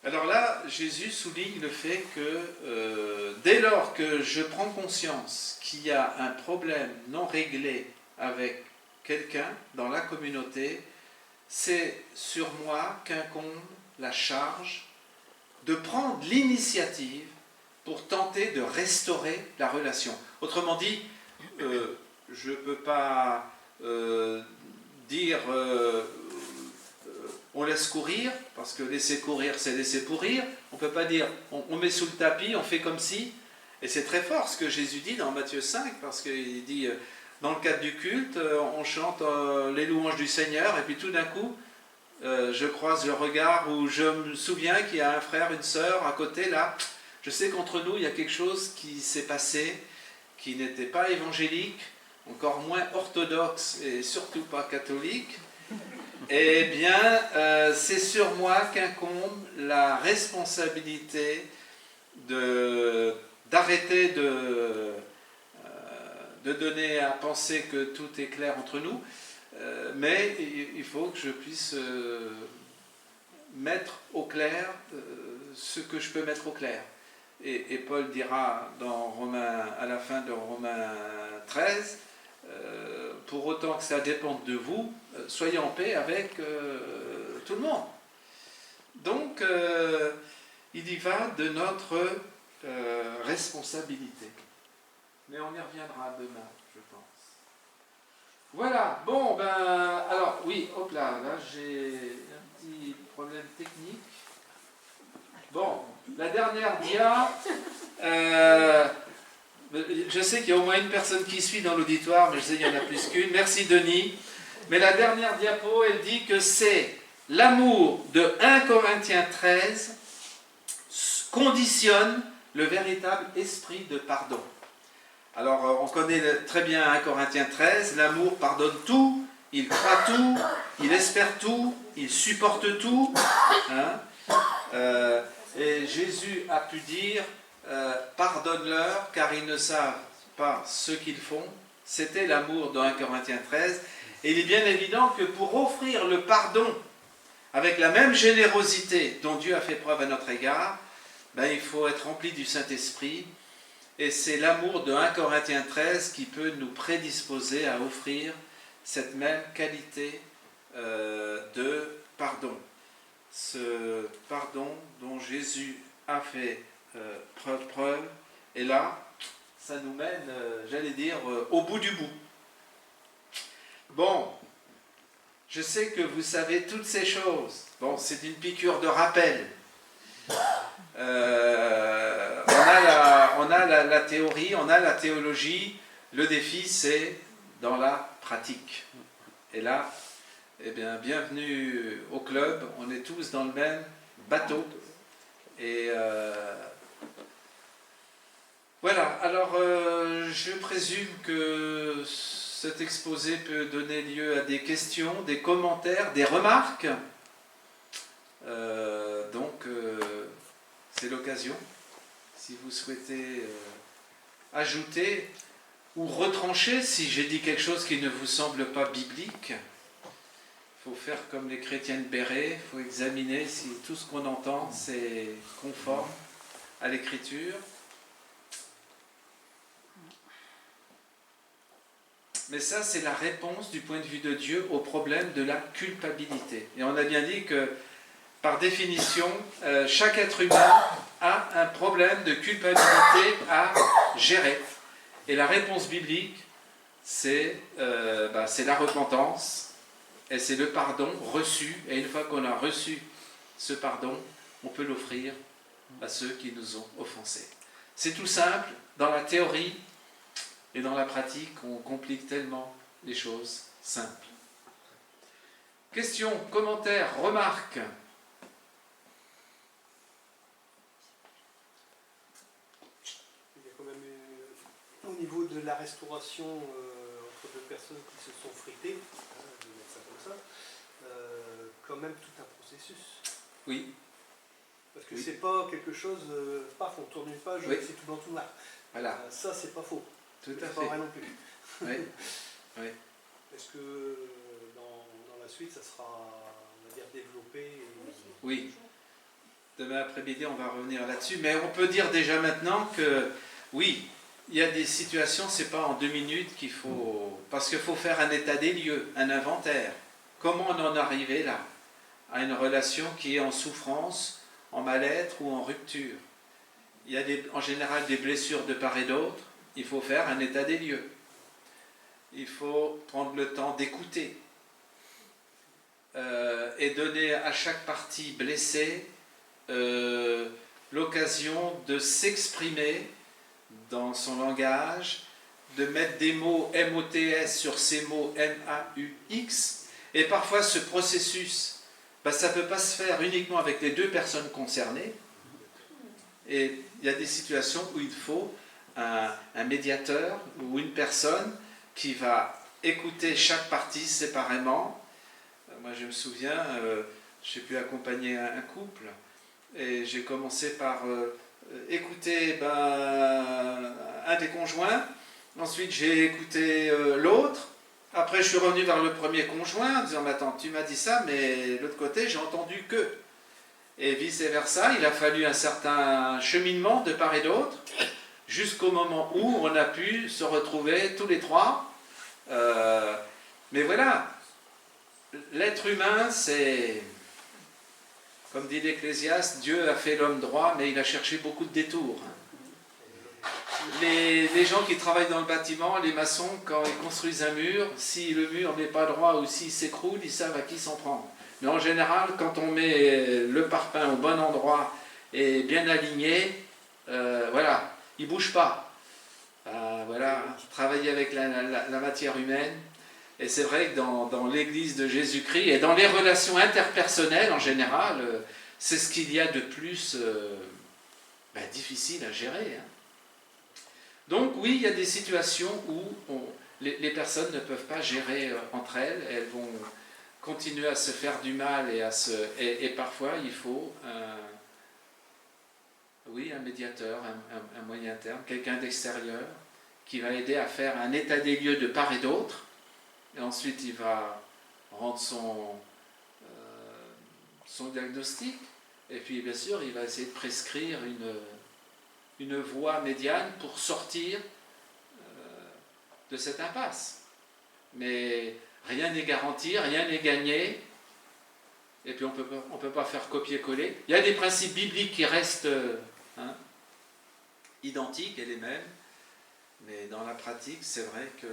Alors là, Jésus souligne le fait que dès lors que je prends conscience qu'il y a un problème non réglé avec quelqu'un dans la communauté, c'est sur moi qu'incombe la charge de prendre l'initiative pour tenter de restaurer la relation. Autrement dit, je ne peux pas dire on laisse courir, parce que laisser courir, c'est laisser pourrir. On ne peut pas dire on met sous le tapis, on fait comme si. Et c'est très fort ce que Jésus dit dans Matthieu 5, parce qu'il dit, dans le cadre du culte, on chante les louanges du Seigneur, et puis tout d'un coup, je croise le regard où je me souviens qu'il y a un frère, une sœur à côté, là. Je sais qu'entre nous, il y a quelque chose qui s'est passé, qui n'était pas évangélique, encore moins orthodoxe, et surtout pas catholique. Eh bien, c'est sur moi qu'incombe la responsabilité d'arrêter de donner à penser que tout est clair entre nous, mais il faut que je puisse mettre au clair ce que je peux mettre au clair. Et Paul dira à la fin de Romains 13, pour autant que ça dépende de vous, soyez en paix avec tout le monde. Donc, il y va de notre responsabilité. Mais on y reviendra demain, je pense. Voilà, bon, alors, oui, hop là j'ai un petit problème technique. Bon, la dernière dia, je sais qu'il y a au moins une personne qui suit dans l'auditoire, mais je sais qu'il y en a plus qu'une. Merci Denis. Mais la dernière diapo, elle dit que c'est l'amour de 1 Corinthiens 13 conditionne le véritable esprit de pardon. Alors, on connaît très bien 1 Corinthiens 13, l'amour pardonne tout, il croit tout, il espère tout, il supporte tout. Hein. Et Jésus a pu dire, pardonne-leur car ils ne savent pas ce qu'ils font. C'était l'amour de 1 Corinthiens 13. Et il est bien évident que pour offrir le pardon avec la même générosité dont Dieu a fait preuve à notre égard, ben, il faut être rempli du Saint-Esprit. Et c'est l'amour de 1 Corinthiens 13 qui peut nous prédisposer à offrir cette même qualité de pardon. Ce pardon dont Jésus a fait preuve. Et là, ça nous mène, j'allais dire, au bout du bout. Bon, je sais que vous savez toutes ces choses. Bon, c'est une piqûre de rappel. On a la théorie, on a la théologie. Le défi, c'est dans la pratique. Et là, eh bien, bienvenue au club. On est tous dans le même bateau. Et voilà. Alors, je présume que cet exposé peut donner lieu à des questions, des commentaires, des remarques. Donc, c'est l'occasion. Si vous souhaitez ajouter ou retrancher, si j'ai dit quelque chose qui ne vous semble pas biblique, il faut faire comme les chrétiens de Béret, il faut examiner si tout ce qu'on entend, c'est conforme à l'Écriture. Mais ça, c'est la réponse du point de vue de Dieu au problème de la culpabilité. Et on a bien dit que, par définition, chaque être humain a un problème de culpabilité à gérer. Et la réponse biblique, c'est la repentance, et c'est le pardon reçu. Et une fois qu'on a reçu ce pardon, on peut l'offrir à ceux qui nous ont offensés. C'est tout simple, dans la théorie et dans la pratique, on complique tellement les choses simples. Questions, commentaires, remarques? Au niveau de la restauration entre deux personnes qui se sont fritées, je vais mettre ça comme ça, quand même tout un processus. Oui. Parce que c'est pas quelque chose, paf, on tourne une page, oui. C'est tout dans tout noir. Voilà. Ça, c'est pas faux. Tout à fait. C'est pas vrai non plus. Oui. Oui. Est-ce que dans la suite, ça sera, on va dire, développé Oui. Demain après-midi, on va revenir là-dessus. Mais on peut dire déjà maintenant que, oui, il y a des situations, c'est pas en 2 minutes qu'il faut... Parce qu'il faut faire un état des lieux, un inventaire. Comment on en est arrivé là, à une relation qui est en souffrance, en mal-être ou en rupture. Il y a en général des blessures de part et d'autre. Il faut faire un état des lieux. Il faut prendre le temps d'écouter et donner à chaque partie blessée l'occasion de s'exprimer dans son langage, de mettre des mots M-O-T-S sur ces mots M-A-U-X. Et parfois ce processus, ça ne peut pas se faire uniquement avec les 2 personnes concernées. Et il y a des situations où il faut un médiateur ou une personne qui va écouter chaque partie séparément. Moi je me souviens, j'ai pu accompagner un couple et j'ai commencé par écouter un des conjoints, ensuite j'ai écouté l'autre, après je suis revenu vers le premier conjoint en disant mais attends, tu m'as dit ça mais de l'autre côté j'ai entendu que, et vice versa. Il a fallu un certain cheminement de part et d'autre jusqu'au moment où on a pu se retrouver tous les 3. Mais voilà, l'être humain, c'est, comme dit l'Ecclésiaste, Dieu a fait l'homme droit, mais il a cherché beaucoup de détours. Les gens qui travaillent dans le bâtiment, les maçons, quand ils construisent un mur, si le mur n'est pas droit ou s'il s'écroule, ils savent à qui s'en prendre. Mais en général, quand on met le parpaing au bon endroit et bien aligné, voilà, il ne bouge pas. voilà, travailler avec la matière humaine. Et c'est vrai que dans l'Église de Jésus-Christ et dans les relations interpersonnelles en général, c'est ce qu'il y a de plus difficile à gérer. Hein. Donc oui, il y a des situations où les personnes ne peuvent pas gérer entre elles, elles vont continuer à se faire du mal et parfois il faut un médiateur, un moyen terme, quelqu'un d'extérieur qui va aider à faire un état des lieux de part et d'autre, et ensuite il va rendre son diagnostic, et puis bien sûr il va essayer de prescrire une voie médiane pour sortir de cette impasse. Mais rien n'est garanti, rien n'est gagné, et puis on peut pas faire copier-coller. Il y a des principes bibliques qui restent identiques et les mêmes, mais dans la pratique, c'est vrai que...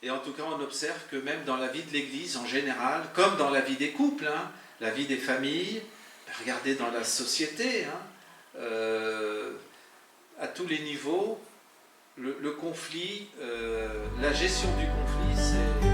Et en tout cas, on observe que même dans la vie de l'Église en général, comme dans la vie des couples, la vie des familles, regardez dans la société, à tous les niveaux, le conflit, la gestion du conflit, c'est